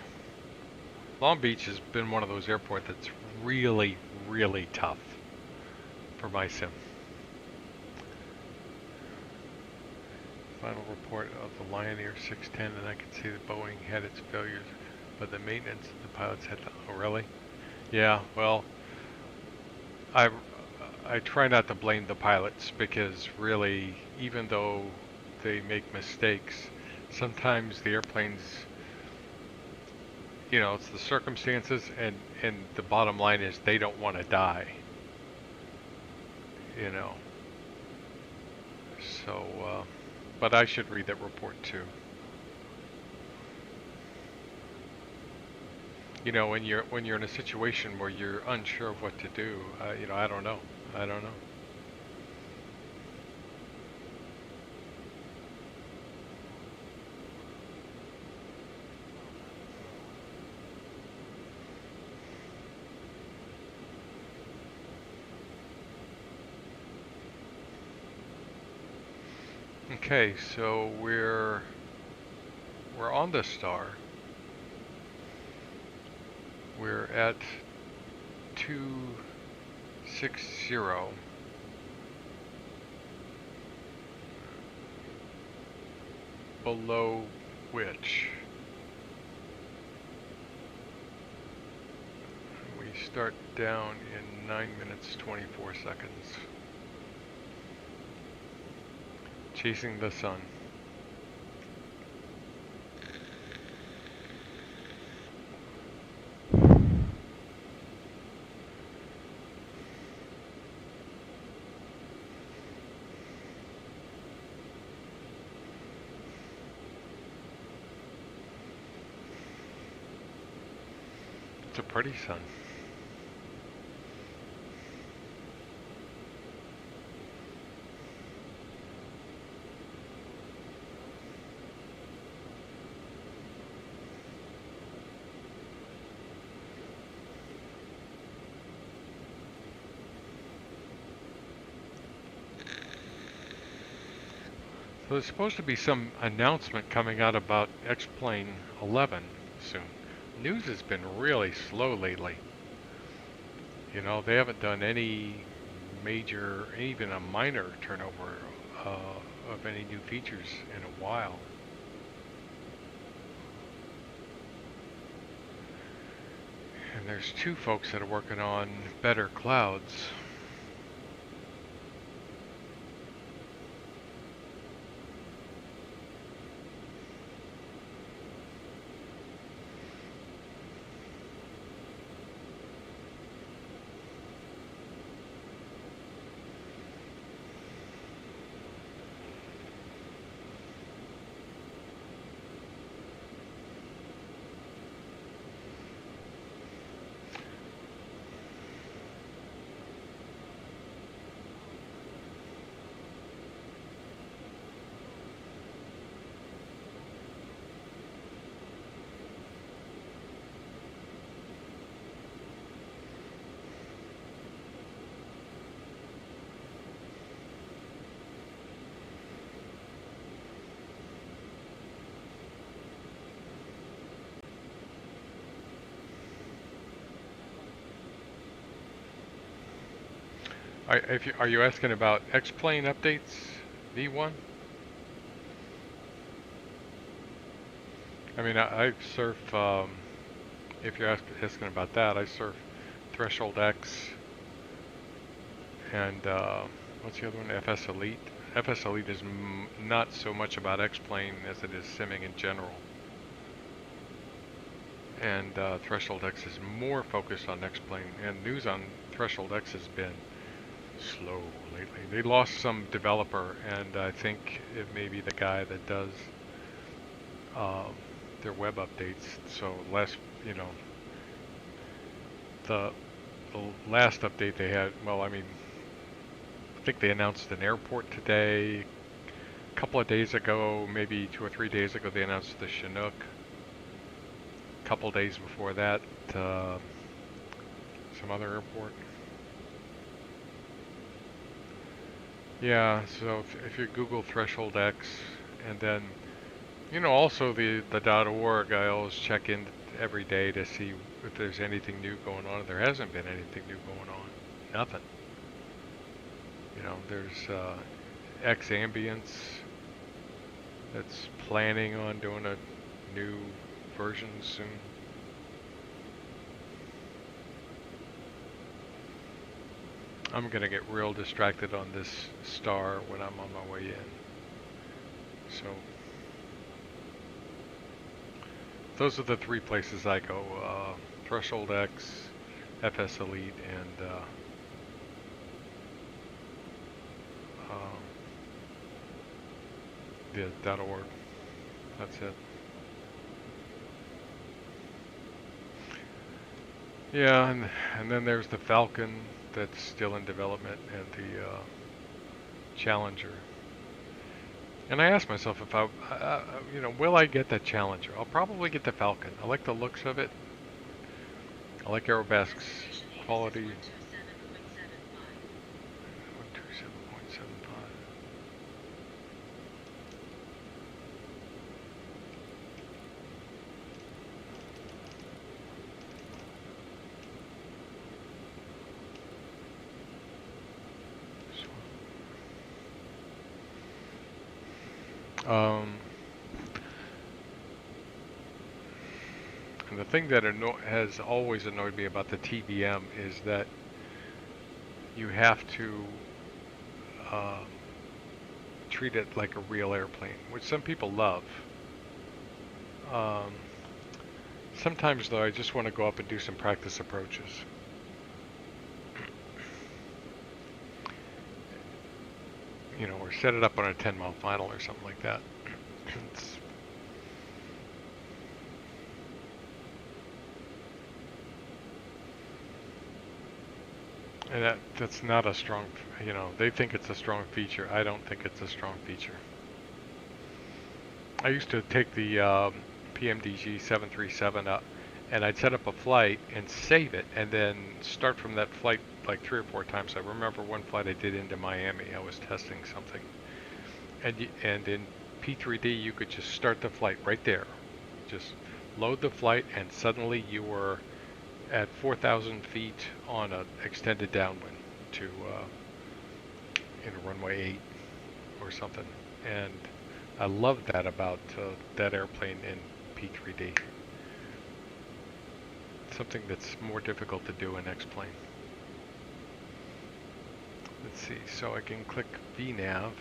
Long Beach has been one of those airports that's really, really tough for my sim. Final report of the Lion Air 610, and I can see that Boeing had its failures, but the maintenance the pilots had to, oh really? Yeah, well, I try not to blame the pilots, because really, even though they make mistakes, sometimes the airplanes, you know, it's the circumstances, and the bottom line is they don't want to die, you know. So, but I should read that report too. You know, when you're in a situation where you're unsure of what to do, you know, I don't know. Okay, so we're on the star. We're at 260, below which we start down in 9 minutes 24 seconds. Chasing the sun. It's a pretty sun. So there's supposed to be some announcement coming out about X-Plane 11 soon. News has been really slow lately. You know, they haven't done any major, even a minor turnover of any new features in a while. And there's two folks that are working on better clouds. Are you asking about X-Plane updates, V1? I mean, I surf, if you're asking about that, I surf Threshold X and what's the other one? FS Elite. FS Elite is not so much about X-Plane as it is simming in general. and Threshold X is more focused on X-Plane, and news on Threshold X has been slow lately. They lost some developer, and I think it may be the guy that does their web updates. So last, you know, the last update they had, well, I mean, I think they announced an airport today. A couple of days ago, maybe 2 or 3 days ago, they announced the Chinook. A couple days before that, some other airport. Yeah, so if you Google Threshold X, and then, you know, also the .org, I always check in every day to see if there's anything new going on. There hasn't been anything new going on. Nothing. You know, there's X Ambience that's planning on doing a new version soon. I'm gonna get real distracted on this star when I'm on my way in. So those are the 3 places I go: Threshold X, FS Elite, and the .org. That's it. Yeah, and then there's the Falcon that's still in development, and the Challenger. And I asked myself if you know, will I get that Challenger? I'll probably get the Falcon. I like the looks of it. I like Aerobasque's quality. 127.75. And the thing that has always annoyed me about the TBM is that you have to treat it like a real airplane, which some people love. Sometimes, though, I just want to go up and do some practice approaches. You know, or set it up on a 10-mile final or something like that. And that's not a strong, you know, they think it's a strong feature. I don't think it's a strong feature. I used to take the PMDG 737 up, and I'd set up a flight and save it, and then start from that flight like 3 or 4 times. I remember one flight I did into Miami. I was testing something, and in P3D you could just start the flight right there. Just load the flight, and suddenly you were at 4,000 feet on an extended downwind to runway 8 or something. And I love that about that airplane in P3D. Something that's more difficult to do in X-plane. Let's see, so I can click VNav.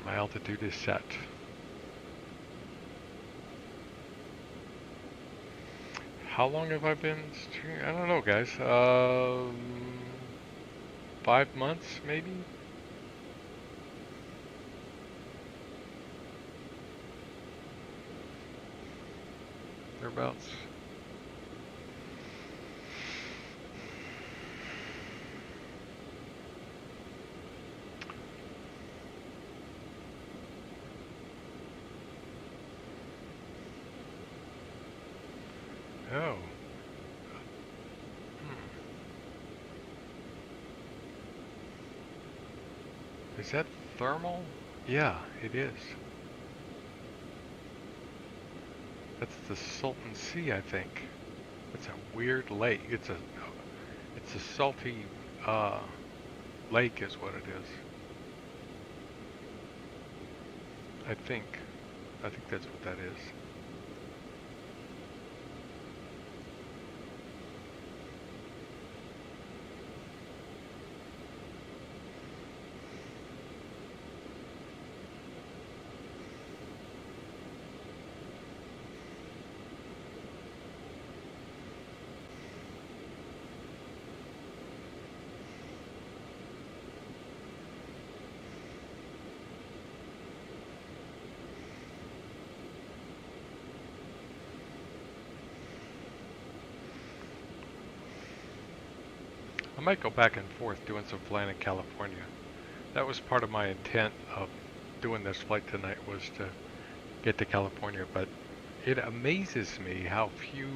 My altitude is set. How long have I been streaming? I don't know, guys. 5 months, maybe? Thereabouts. Oh. Is that thermal? Yeah, it is. That's the Salton Sea, I think. It's a weird lake. It's a salty lake is what it is. I think that's what that is. might go back and forth doing some flying in California. That was part of my intent of doing this flight tonight, was to get to California, but it amazes me how few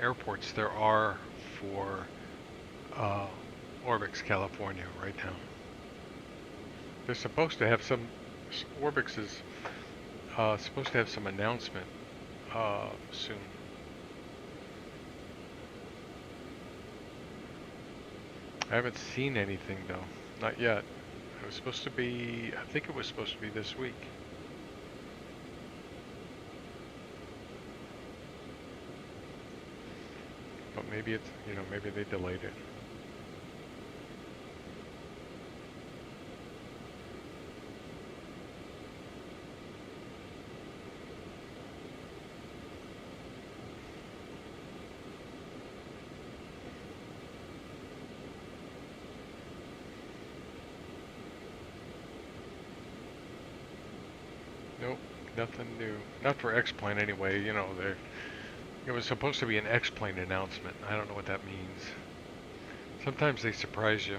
airports there are for Orbix California right now. They're supposed to have some, Orbix is supposed to have some announcement soon. I haven't seen anything though, not yet. It was supposed to be, I think it was supposed to be this week. But maybe it's, you know, maybe they delayed it. Nope, nothing new. Not for X-Plane anyway, you know, it was supposed to be an X-Plane announcement. I don't know what that means. Sometimes they surprise you.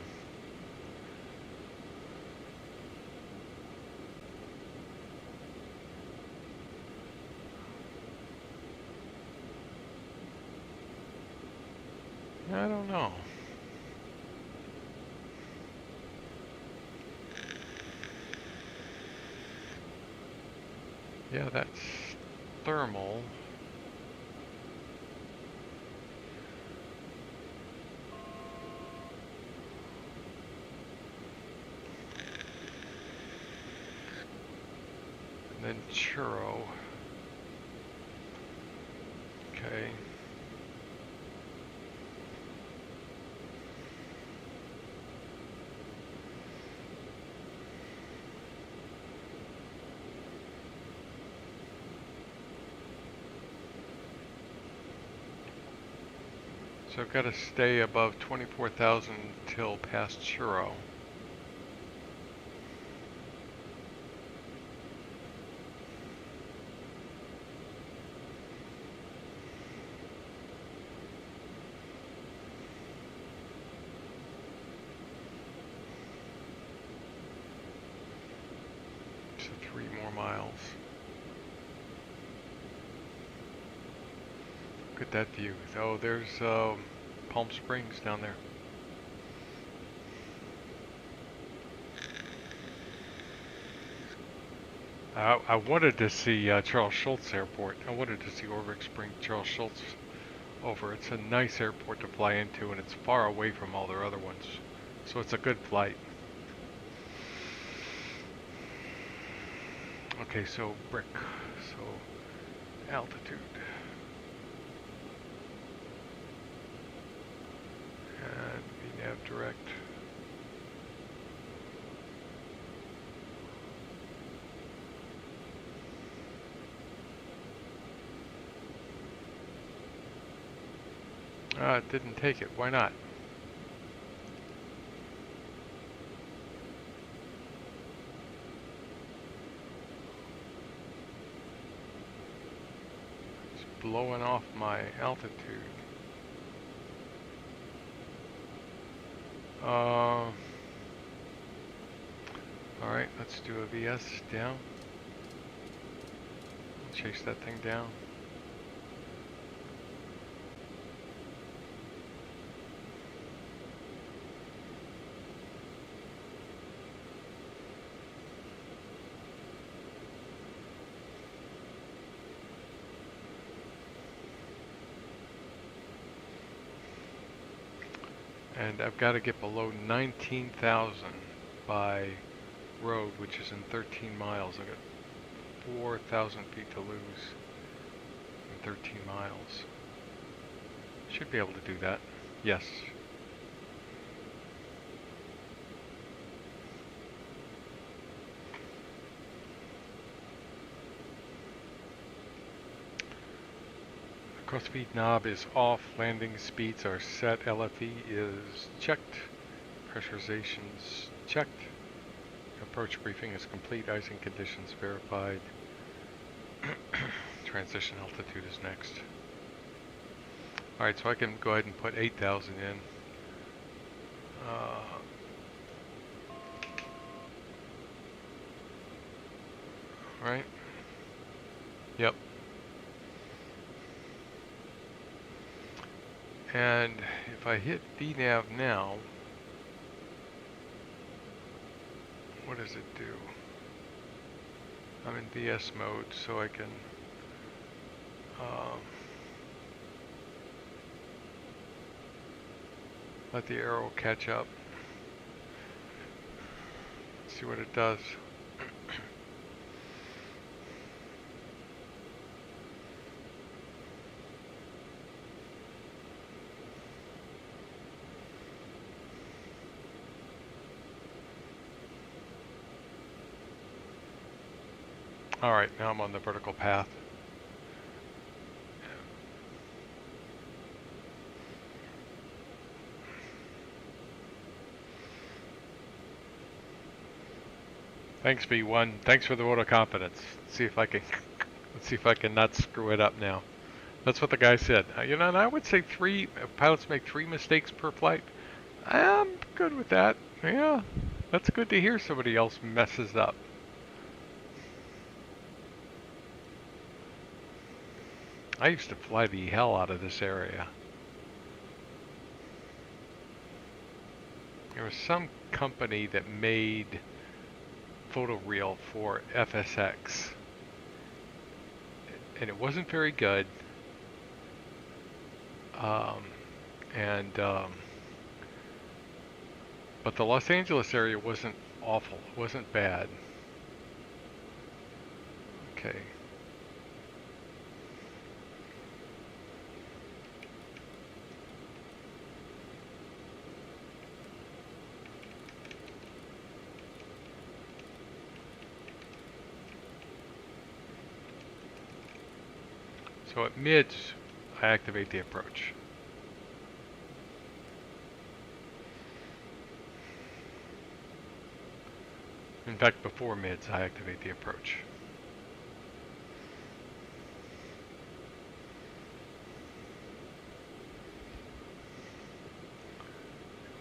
I don't know. Yeah, that's thermal. And then churro. Okay. So I've got to stay above 24,000 till past churro. So 3 more miles. Look at that view. Oh, there's Palm Springs down there. I wanted to see Charles Schultz Airport. I wanted to see Orbix bring Charles Schultz over. It's a nice airport to fly into, and it's far away from all their other ones. So it's a good flight. Okay, so brick. So altitude. And VNav direct. It didn't take it. Why not? It's blowing off my altitude. Alright, let's do a VS down. Chase that thing down. And I've got to get below 19,000 by road, which is in 13 miles. I've got 4,000 feet to lose in 13 miles. Should be able to do that. Yes. Cross feed knob is off, landing speeds are set, LFE is checked, pressurization's checked, approach briefing is complete, icing conditions verified, transition altitude is next. Alright, so I can go ahead and put 8,000 in. Right? Yep. And if I hit VNav now, what does it do? I'm in VS mode, so I can let the arrow catch up. See what it does. Alright, now I'm on the vertical path. Thanks, B1. Thanks for the vote of confidence. Let's see if I can not screw it up now. That's what the guy said. You know, and I would say pilots make 3 mistakes per flight. I'm good with that. Yeah, that's good to hear somebody else messes up. I used to fly the hell out of this area. There was some company that made photoreal for FSX, and it wasn't very good. But the Los Angeles area wasn't awful. It wasn't bad. Okay. So at mids, I activate the approach. In fact, before mids, I activate the approach.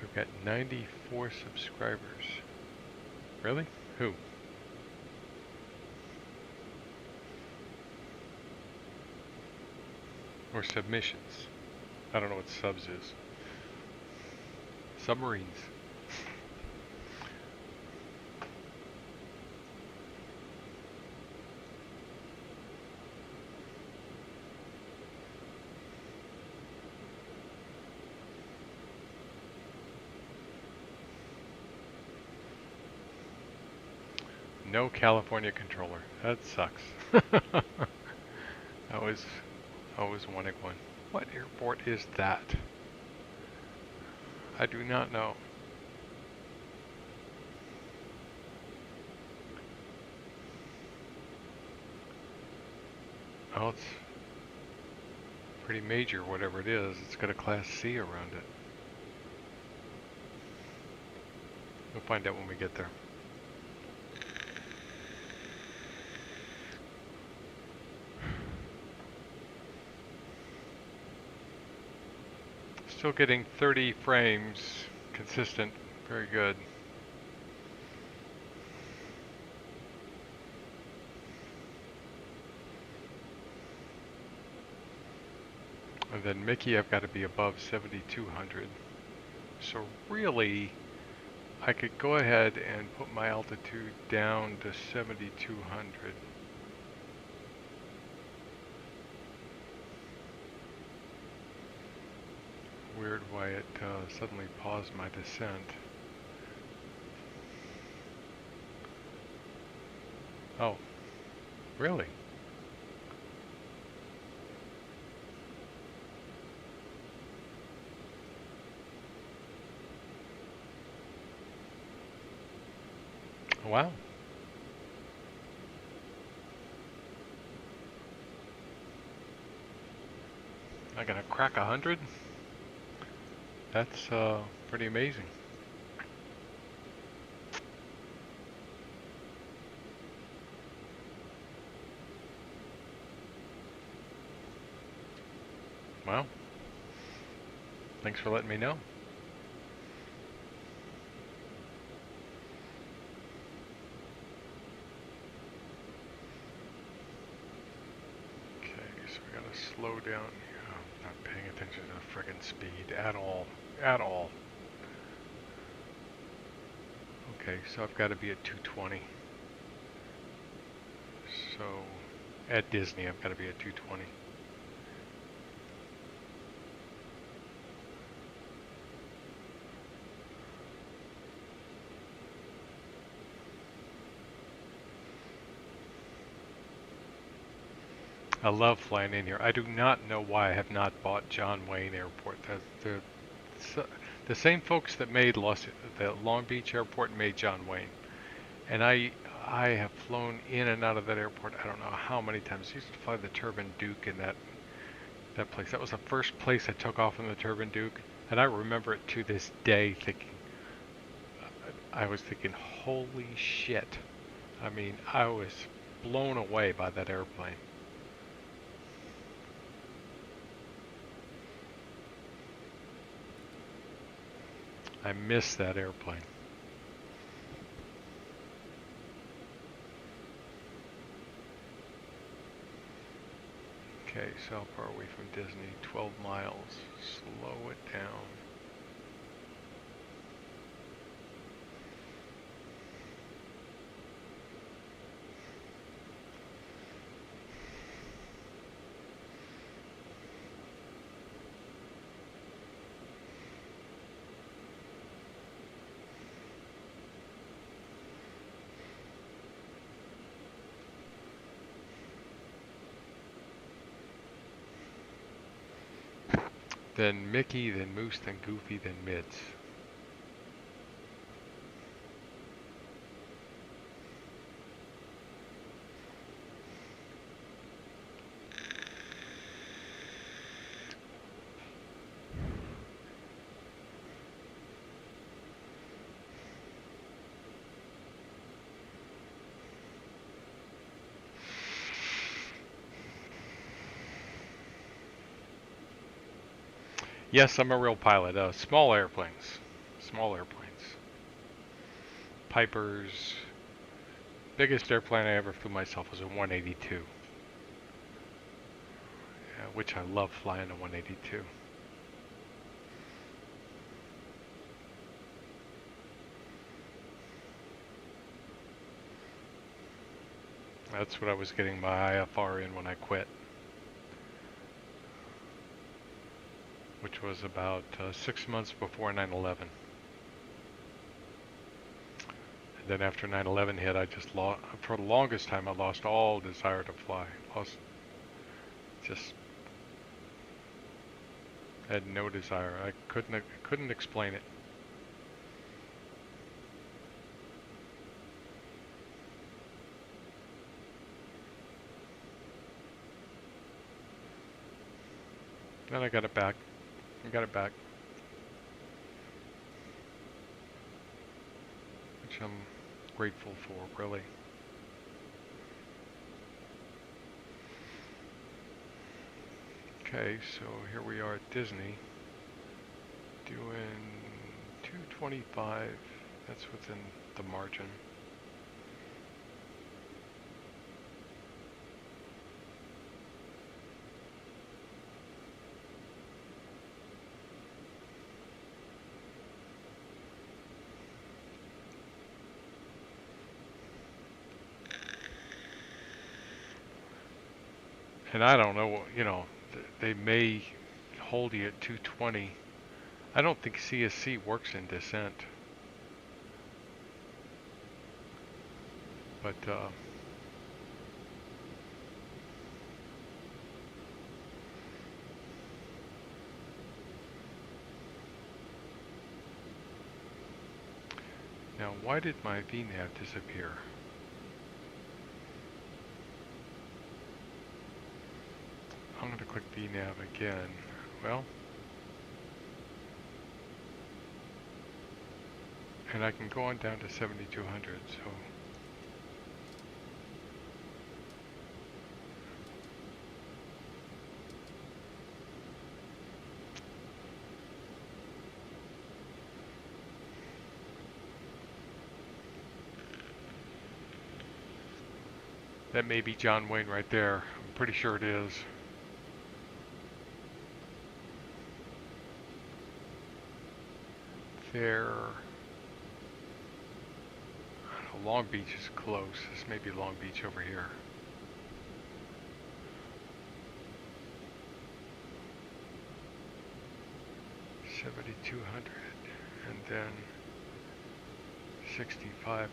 We've got 94 subscribers. Really? Who? Or submissions. I don't know what subs is. Submarines. No California controller. That sucks. I was wanting one. What airport is that? I do not know. Oh, it's pretty major, whatever it is. It's got a Class C around it. We'll find out when we get there. Still getting 30 frames consistent. Very good. And then Mickey, I've got to be above 7,200. So really, I could go ahead and put my altitude down to 7,200. Weird why it suddenly paused my descent. Oh, really? Wow. I'm gonna crack 100? That's pretty amazing. Wow. Thanks for letting me know. slow down. Oh, I'm not paying attention to the friggin' speed at all. At all. Okay, so I've got to be at 220. So at Disney, I've got to be at 220. I love flying in here. I do not know why I have not bought John Wayne Airport. The same folks that made the Long Beach Airport made John Wayne, and I have flown in and out of that airport. I don't know how many times. I used to fly the Turbine Duke in that place. That was the first place I took off in the Turbine Duke, and I remember it to this day. I was thinking, holy shit! I mean, I was blown away by that airplane. I miss that airplane. Okay, so how far away from Disney? 12 miles. Slow it down. Then Mickey, then Moose, then Goofy, then Mids. Yes, I'm a real pilot. Small airplanes. Small airplanes. Pipers. Biggest airplane I ever flew myself was a 182. Which I love flying a 182. That's what I was getting my IFR in when I quit. Which was about 6 months before 9/11. And then after 9/11 hit, I just lost, for the longest time, I lost all desire to fly. Just had no desire. I couldn't explain it. Then I got it back. Which I'm grateful for, really. Okay, so here we are at Disney, doing 225. That's within the margin. And I don't know, you know, they may hold you at 220. I don't think CSC works in descent. But, now why did my VNav disappear? I'm going to click VNav again. Well, and I can go on down to 7200, so that may be John Wayne right there. I'm pretty sure it is. there. Long Beach is close. This may be Long Beach over here. $7,200 and then 6,500.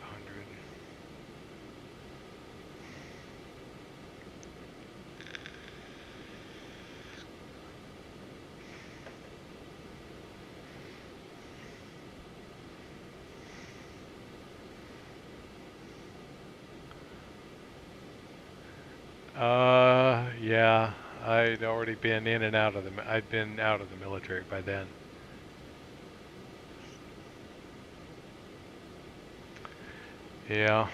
Yeah, I'd already been in and out of I'd been out of the military by then. Yeah.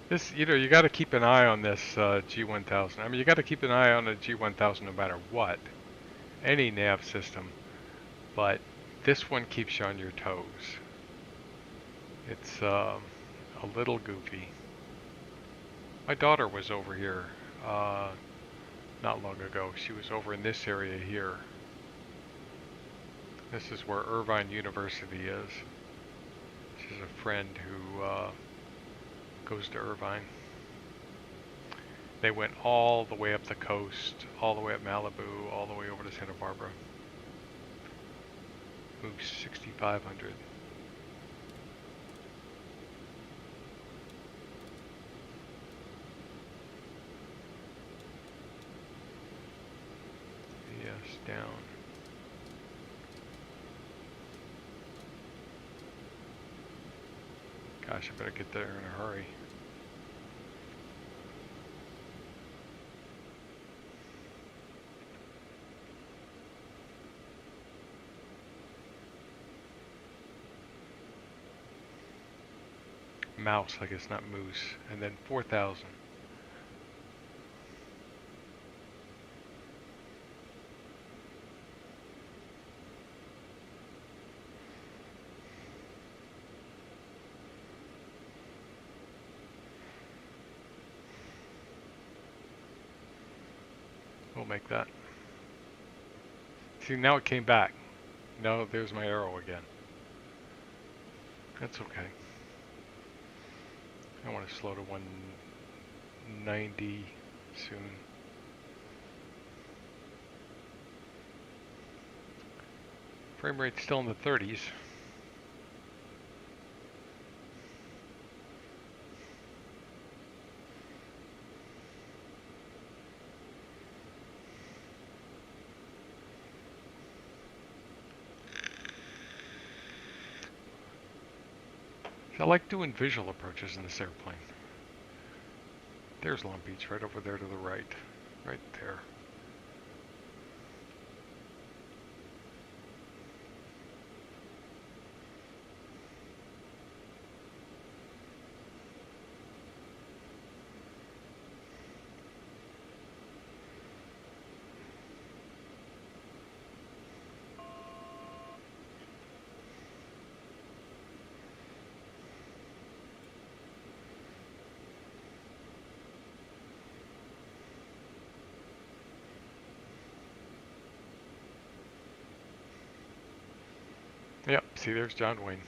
This, you got to keep an eye on this G1000. I mean, you got to keep an eye on a G1000 no matter what. Any nav system. But this one keeps you on your toes. It's a little goofy. My daughter was over here not long ago. She was over in this area here. This is where Irvine University is. She's a friend who goes to Irvine. They went all the way up the coast, all the way up Malibu, all the way over to Santa Barbara. Moved 6,500. Yes, down. Gosh, I better get there in a hurry. Mouse, I guess, not moose. And then 4,000. We'll make that. See, now it came back. No, there's my arrow again. That's okay. I want to slow to 190 soon. Frame rate's still in the 30s. I like doing visual approaches in this airplane. There's Long Beach right over there to the right. Right there. Yep, see, there's John Wayne.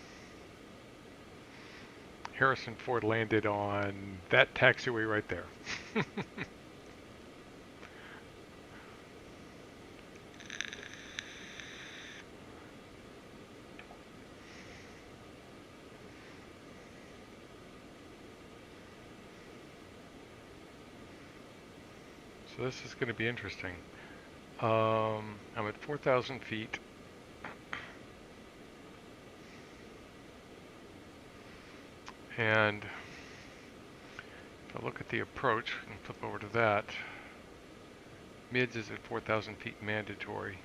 Harrison Ford landed on that taxiway right there. So this is going to be interesting. I'm at 4,000 feet. And if I look at the approach, and flip over to that, mids is at 4,000 feet mandatory.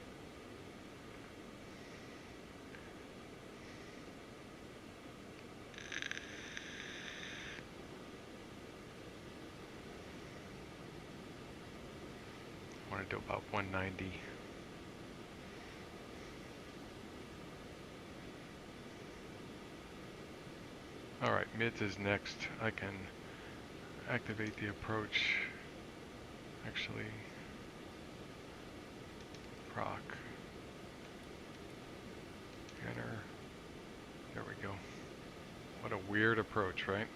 I want to do about 190. Alright, mids is next. I can activate the approach. Actually, proc. Enter. There we go. What a weird approach, right?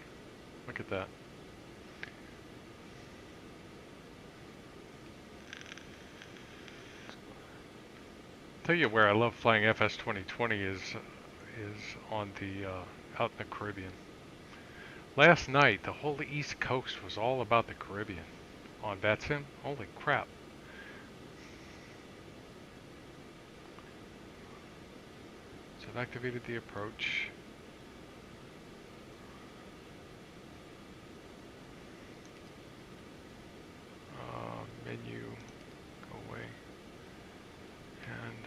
Look at that. Tell you where I love flying FS 2020 is on the out in the Caribbean. Last night, the whole East Coast was all about the Caribbean on VATSIM. Holy crap! So I've activated the approach. Menu, go away, and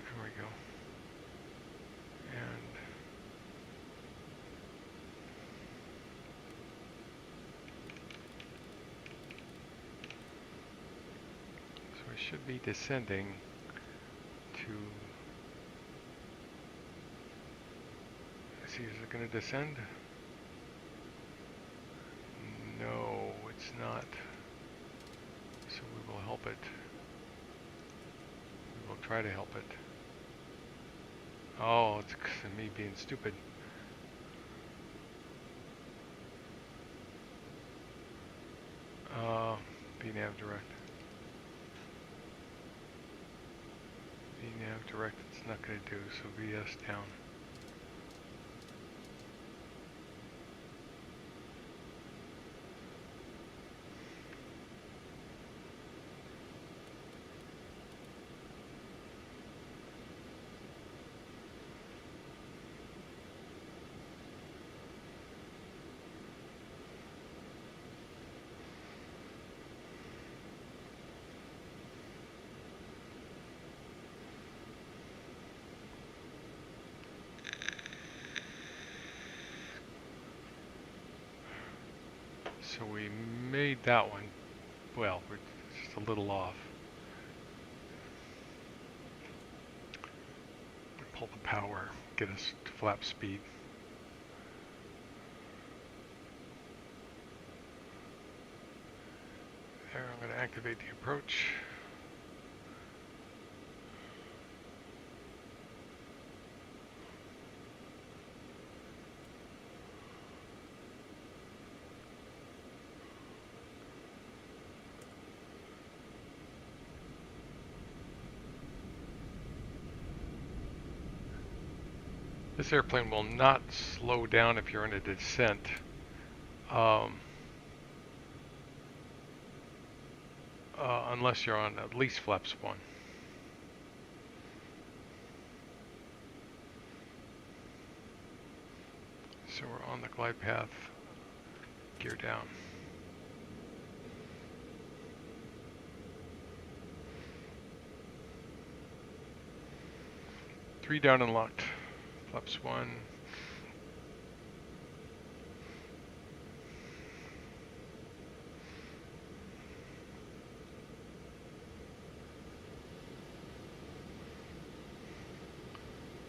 there we go. And so we should be descending to. Let's see, is it going to descend? No, it's not. So we will help it. We will try to help it. Oh, it's me being stupid. VNav direct. VNav direct, it's not going to do, so VS down. So we made that one, well, we're just a little off. Pull the power, get us to flap speed. There, I'm going to activate the approach. This airplane will not slow down if you're in a descent. Unless you're on at least flaps 1. So we're on the glide path, gear down. Three down and locked. Flaps 1.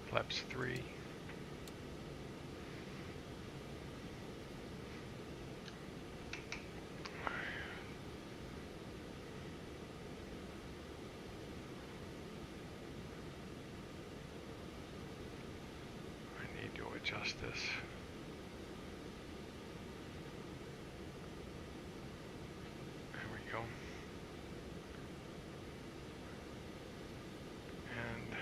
Flaps 3. I need to adjust this. There we go. And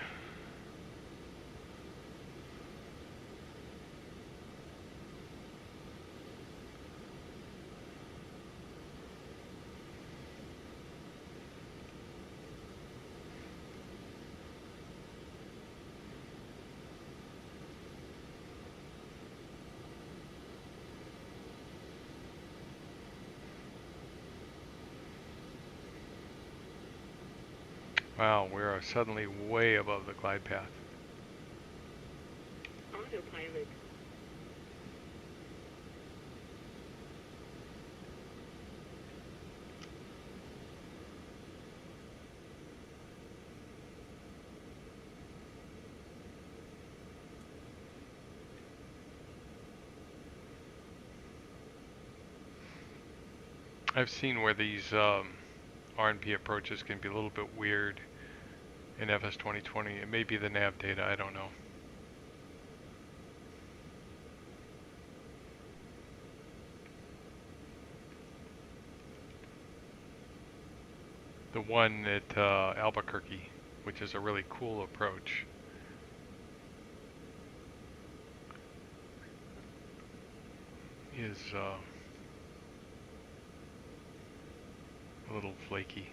wow, we are suddenly way above the glide path. Autopilot. I've seen where these RNP approaches can be a little bit weird in FS 2020. It may be the nav data, I don't know. The one at Albuquerque, which is a really cool approach, is a little flaky.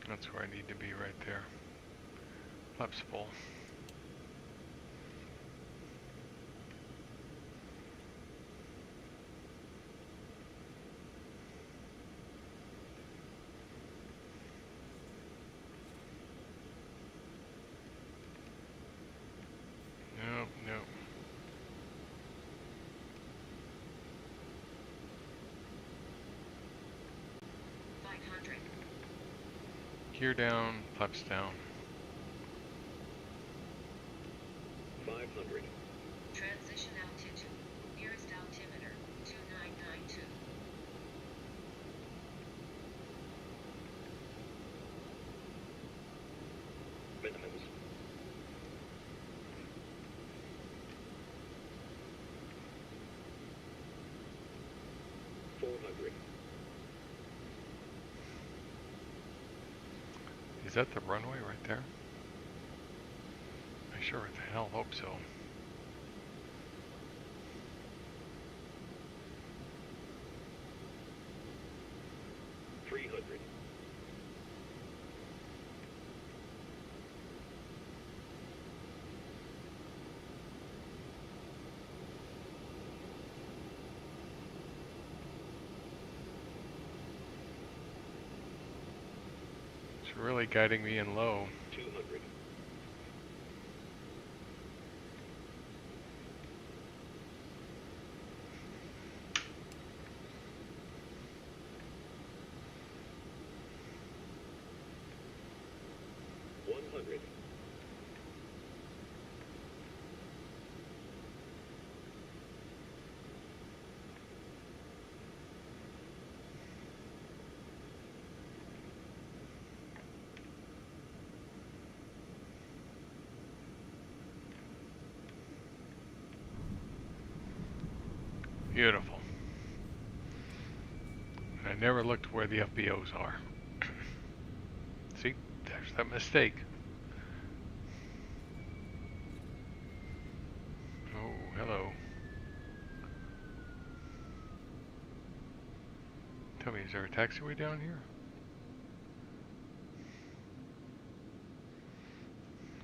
That's where I need to be right there. Flaps full. No, no. Gear down, flaps down. 500. Transition altitude. Nearest altimeter, 2992. Minimums. 400. Is that the runway right there? I sure as hell hope so. It's really guiding me in low. 200. 100. Beautiful. I never looked where the FBOs are. See, there's that mistake. Oh, hello. Tell me, is there a taxiway down here?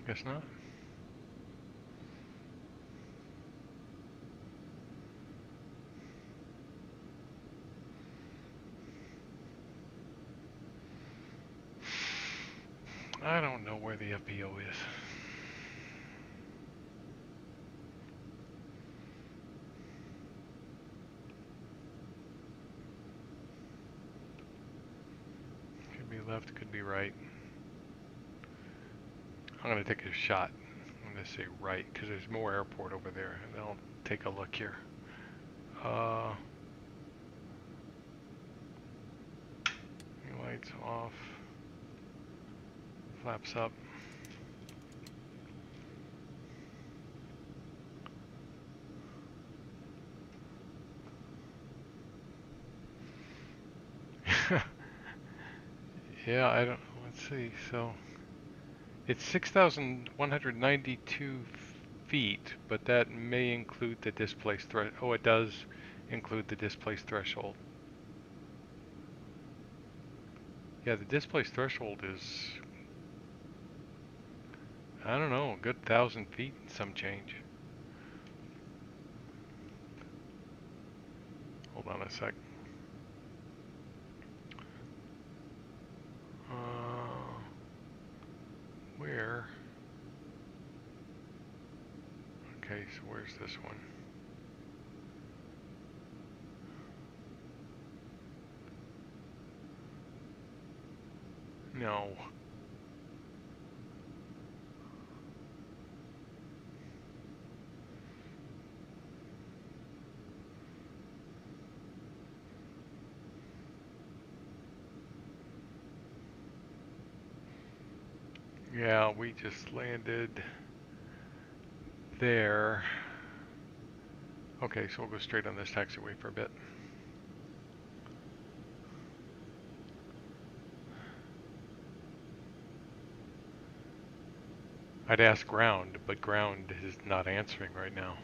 Guess not. I don't know where the FBO is. Could be left, could be right. I'm going to take a shot. I'm going to say right, because there's more airport over there. And I'll take a look here. Lights off. Flaps up. Yeah, I don't, let's see, so it's 6,192 feet, but that may include the displaced threshold. Oh, it does include the displaced threshold. Yeah, the displaced threshold is, I don't know, a good 1,000 feet and some change. Hold on a sec. Where? Okay, so where's this one? No. Yeah, we just landed there. Okay, so we'll go straight on this taxiway for a bit. I'd ask ground, but ground is not answering right now.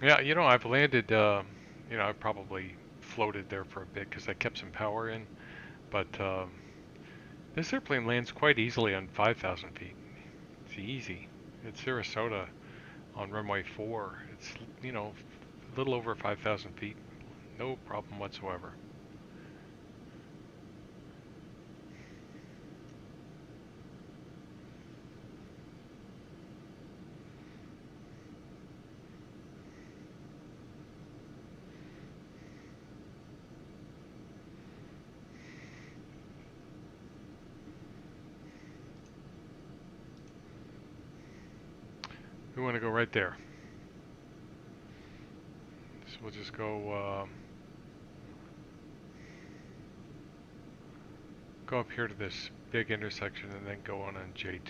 Yeah, you know, I've landed, you know, I probably floated there for a bit because I kept some power in, but this airplane lands quite easily on 5,000 feet. It's easy. It's Sarasota on runway 4. It's, you know, a little over 5,000 feet. No problem whatsoever. We want to go right there. So we'll just go go up here to this big intersection and then go on J2.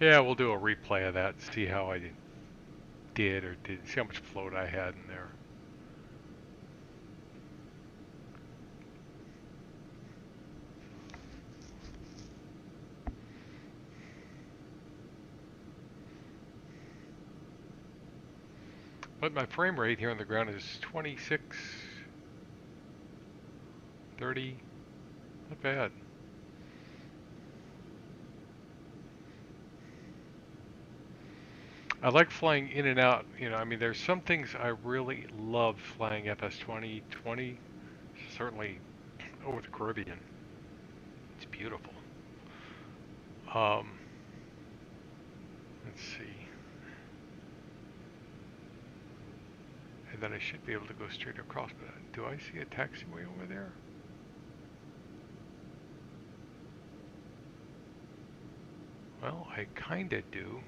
Yeah, we'll do a replay of that, see how I did or didn't, see how much float I had in there. But my frame rate here on the ground is 26, 30, not bad. I like flying in and out, you know, I mean, there's some things I really love flying FS 2020, certainly over the Caribbean. It's beautiful. Let's see. And then I should be able to go straight across, but do I see a taxiway over there? Well, I kinda do.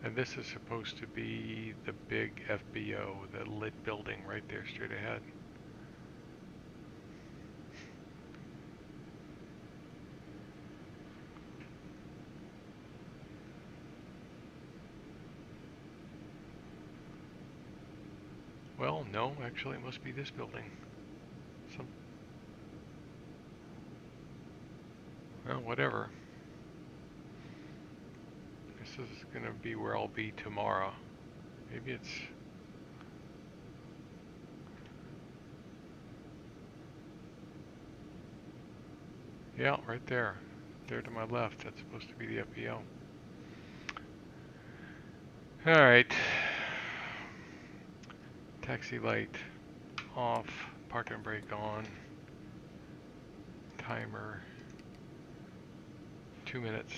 And this is supposed to be the big FBO, the lit building right there straight ahead. Well, no, actually it must be this building. Well, whatever. This is gonna be where I'll be tomorrow. Maybe it's... Yeah, right there. There to my left. That's supposed to be the FBO. Alright. Taxi light off. Parking brake on. Timer. 2 minutes.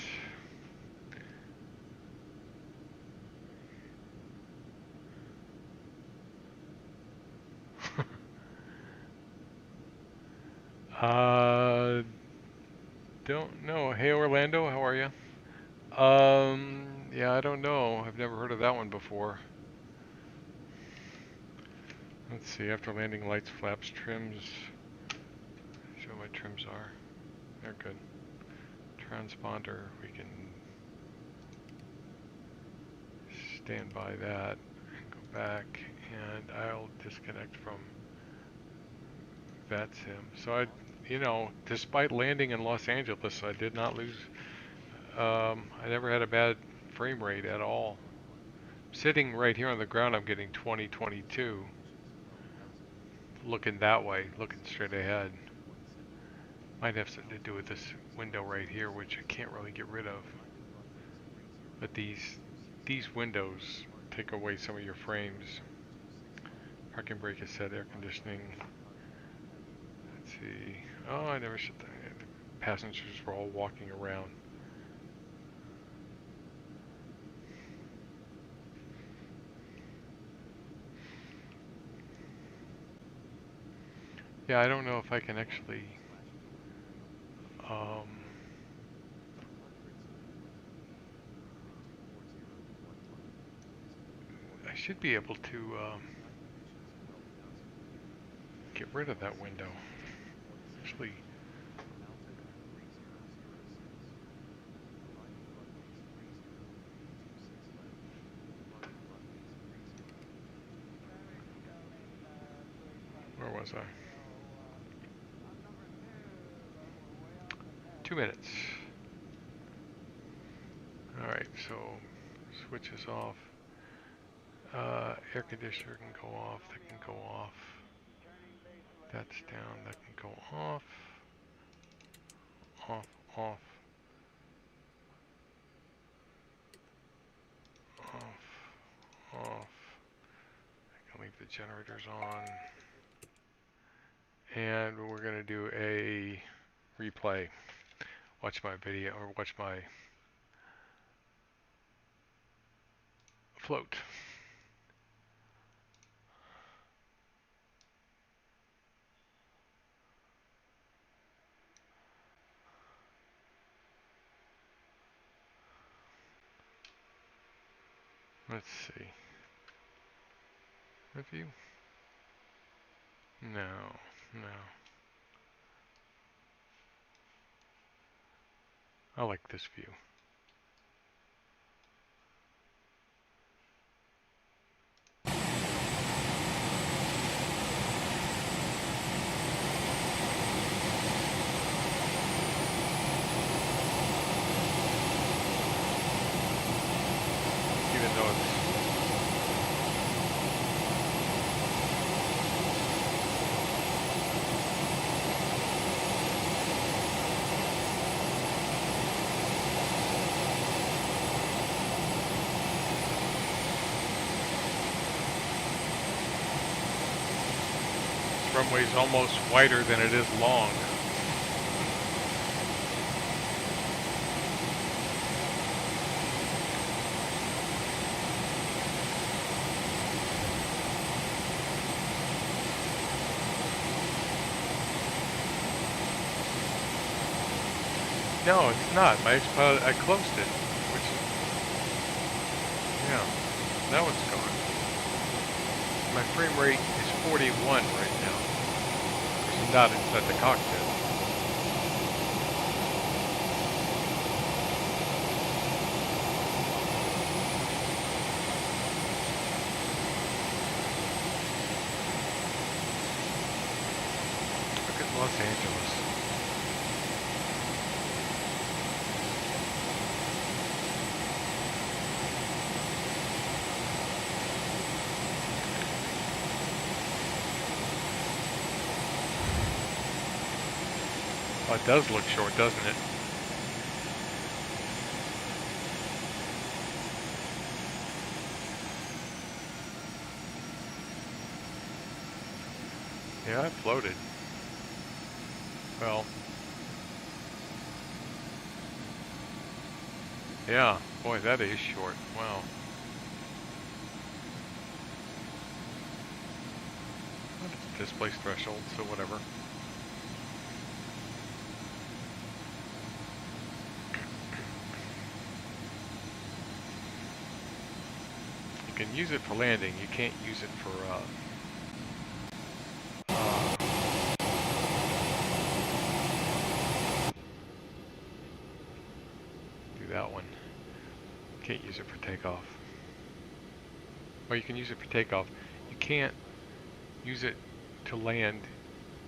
Don't know. Hey Orlando, how are you? Yeah, I don't know. I've never heard of that one before. Let's see, after landing, lights, flaps, trims. See what my trims are. They're good. Transponder, we can stand by that and go back, and I'll disconnect from VATSIM. So I, you know, despite landing in Los Angeles, I did not lose. I never had a bad frame rate at all. Sitting right here on the ground, I'm getting 20, 22. Looking that way, looking straight ahead. Might have something to do with this window right here, which I can't really get rid of. But these windows take away some of your frames. Parking brake is set, air conditioning. see. Oh, I never shut the passengers were all walking around. Yeah, I don't know if I can actually I should be able to get rid of that window. Actually, where was I? 2 minutes. Alright, so switch is off. Air conditioner can go off, that can go off. That's down, that can go off. Off, off. Off, off. I can leave the generators on. And we're going to do a replay. Watch my video, or watch my float. Let's see. Review? No, no. I like this view. Even though it's this runway's almost wider than it is long. No, it's not. My Xpilot, I closed it, which is, yeah, now it's gone. My frame rate is 41 right now. I'm not inside the cockpit. Look at Los Angeles. Oh, it does look short, doesn't it? Yeah, I floated. Well, yeah, boy, that is short. Wow. Well, it's displace threshold, so whatever. You can use it for landing. You can't use it for do that one. Can't use it for takeoff. Or you can use it for takeoff. You can't use it to land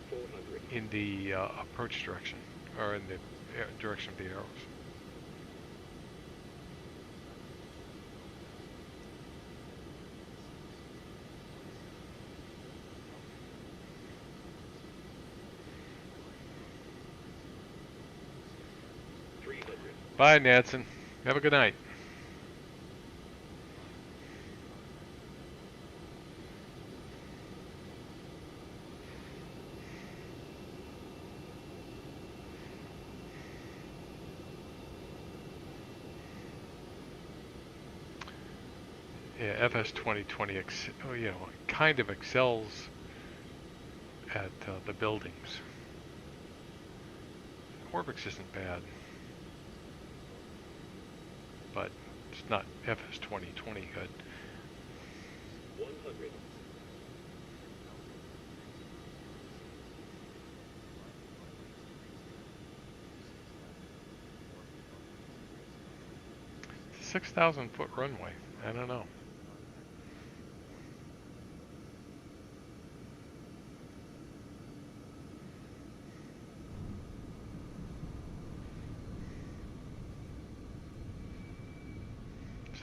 400. in the approach direction, or in the direction of the arrows. Bye, Nansen. Have a good night. Yeah, FS 2020, kind of excels at the buildings. Orbix isn't bad, but it's not FS 2020 good. 100. 6,000-foot runway. I don't know.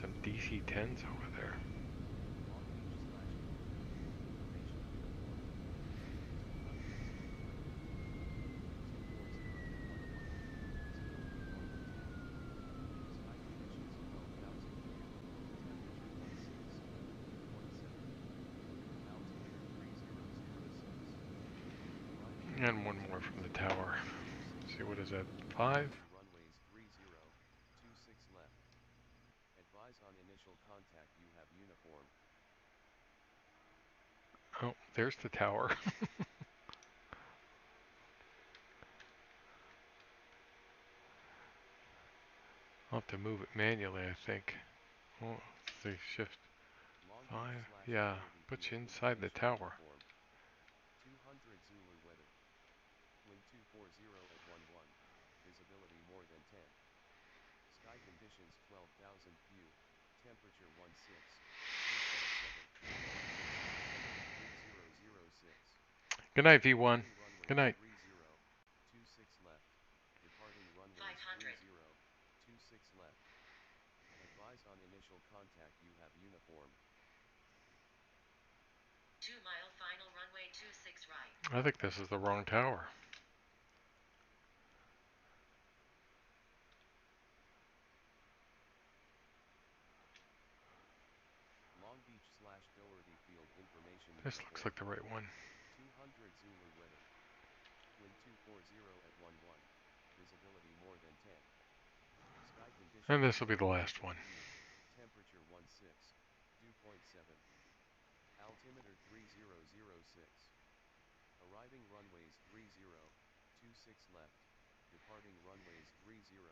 Some DC-10s over there. And one more from the tower. Let's see, what is that? 5? Runways 3026 left. Advise on initial contact you have uniform. Oh, there's the tower. I'll have to move it manually, I think. Oh, they shift. 5? Yeah, puts you inside the tower. 200 Zulu weather. Wind 240 at 11. Visibility more than 10. Sky conditions 12,000 view. Temperature 16. Altimeter 3006. Good night, V1. Good night. 3026 left. Departing runway 500. 3026 left. Advise on initial contact you have uniform. 2 mile final runway 26 right. I think this is the wrong tower. Long Beach / Doherty Field information. This looks like the right one. 200 Zulu weather. Wind 240 at 11. Visibility more than 10. Sky conditions. And this will be the last one. Temperature 16. Dew point 7. Altimeter 3006. Arriving runways 3026 left. Departing runways 3026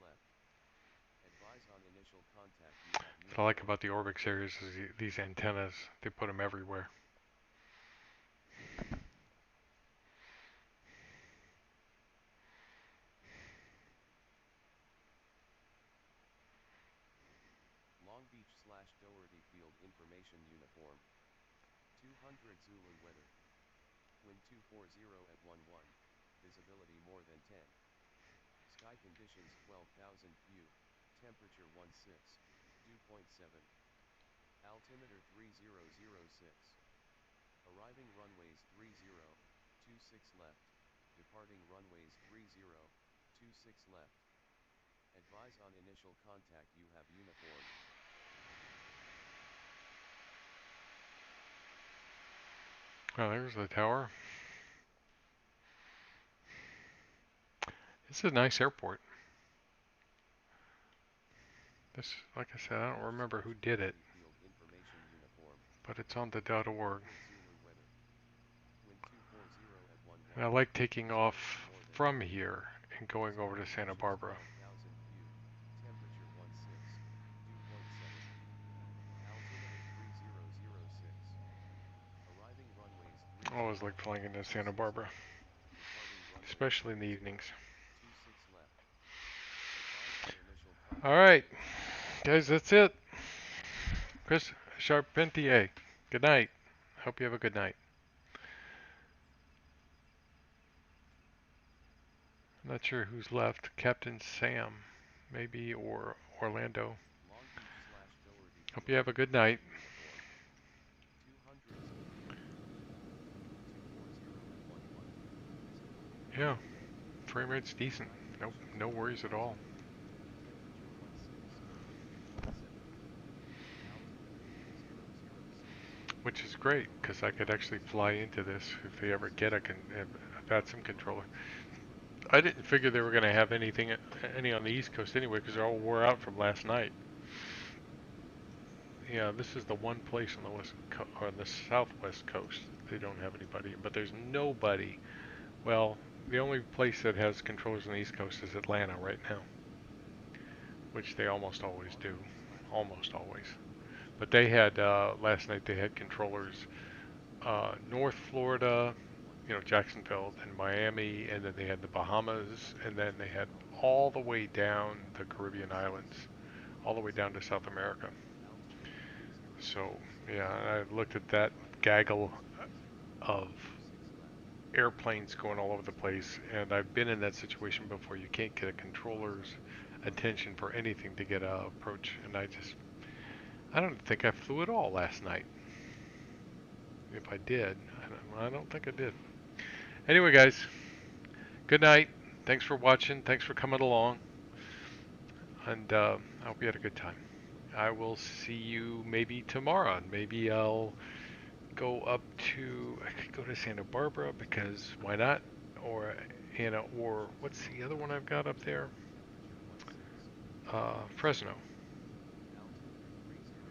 left. Advise on initial contact you have What I like about the Orbix series is these antennas. They put them everywhere. Long Beach / Doherty Field information uniform. 200 Zulu weather. Wind 240 at 11. Visibility more than 10. Sky conditions 12,000 view. Temperature 16. Dew point 7. Altimeter 3006. Arriving runways 3026 left. Departing runways 3026 left. Advise on initial contact you have uniform. Oh, there's the tower. It's a nice airport. This, like I said, I don't remember who did it, but it's on the .org. And I like taking off from here and going over to Santa Barbara. I always like flying into Santa Barbara, especially in the evenings. Alright, guys, that's it. Chris Charpentier, good night. Hope you have a good night. I'm not sure who's left. Captain Sam, maybe, or Orlando. Hope you have a good night. Yeah, frame rate's decent. Nope, no worries at all. Which is great, because I could actually fly into this if they ever get a VATSIM controller. I didn't figure they were going to have any on the East Coast anyway, because they're all wore out from last night. Yeah, this is the one place on the west or the southwest coast they don't have anybody, but there's nobody. Well, the only place that has controllers on the East Coast is Atlanta right now, which they almost always do, almost always. But they had last night. They had controllers North Florida, Jacksonville and Miami, and then they had the Bahamas, and then they had all the way down the Caribbean islands, all the way down to South America. So yeah, I looked at that gaggle of airplanes going all over the place, and I've been in that situation before. You can't get a controller's attention for anything to get a approach, and I don't think I flew at all last night. If I did, I don't think I did. Anyway, guys, good night. Thanks for watching. Thanks for coming along, and I hope you had a good time. I will see you maybe tomorrow. Maybe I'll go up to, I could go to Santa Barbara because why not? Or or what's the other one I've got up there? Fresno.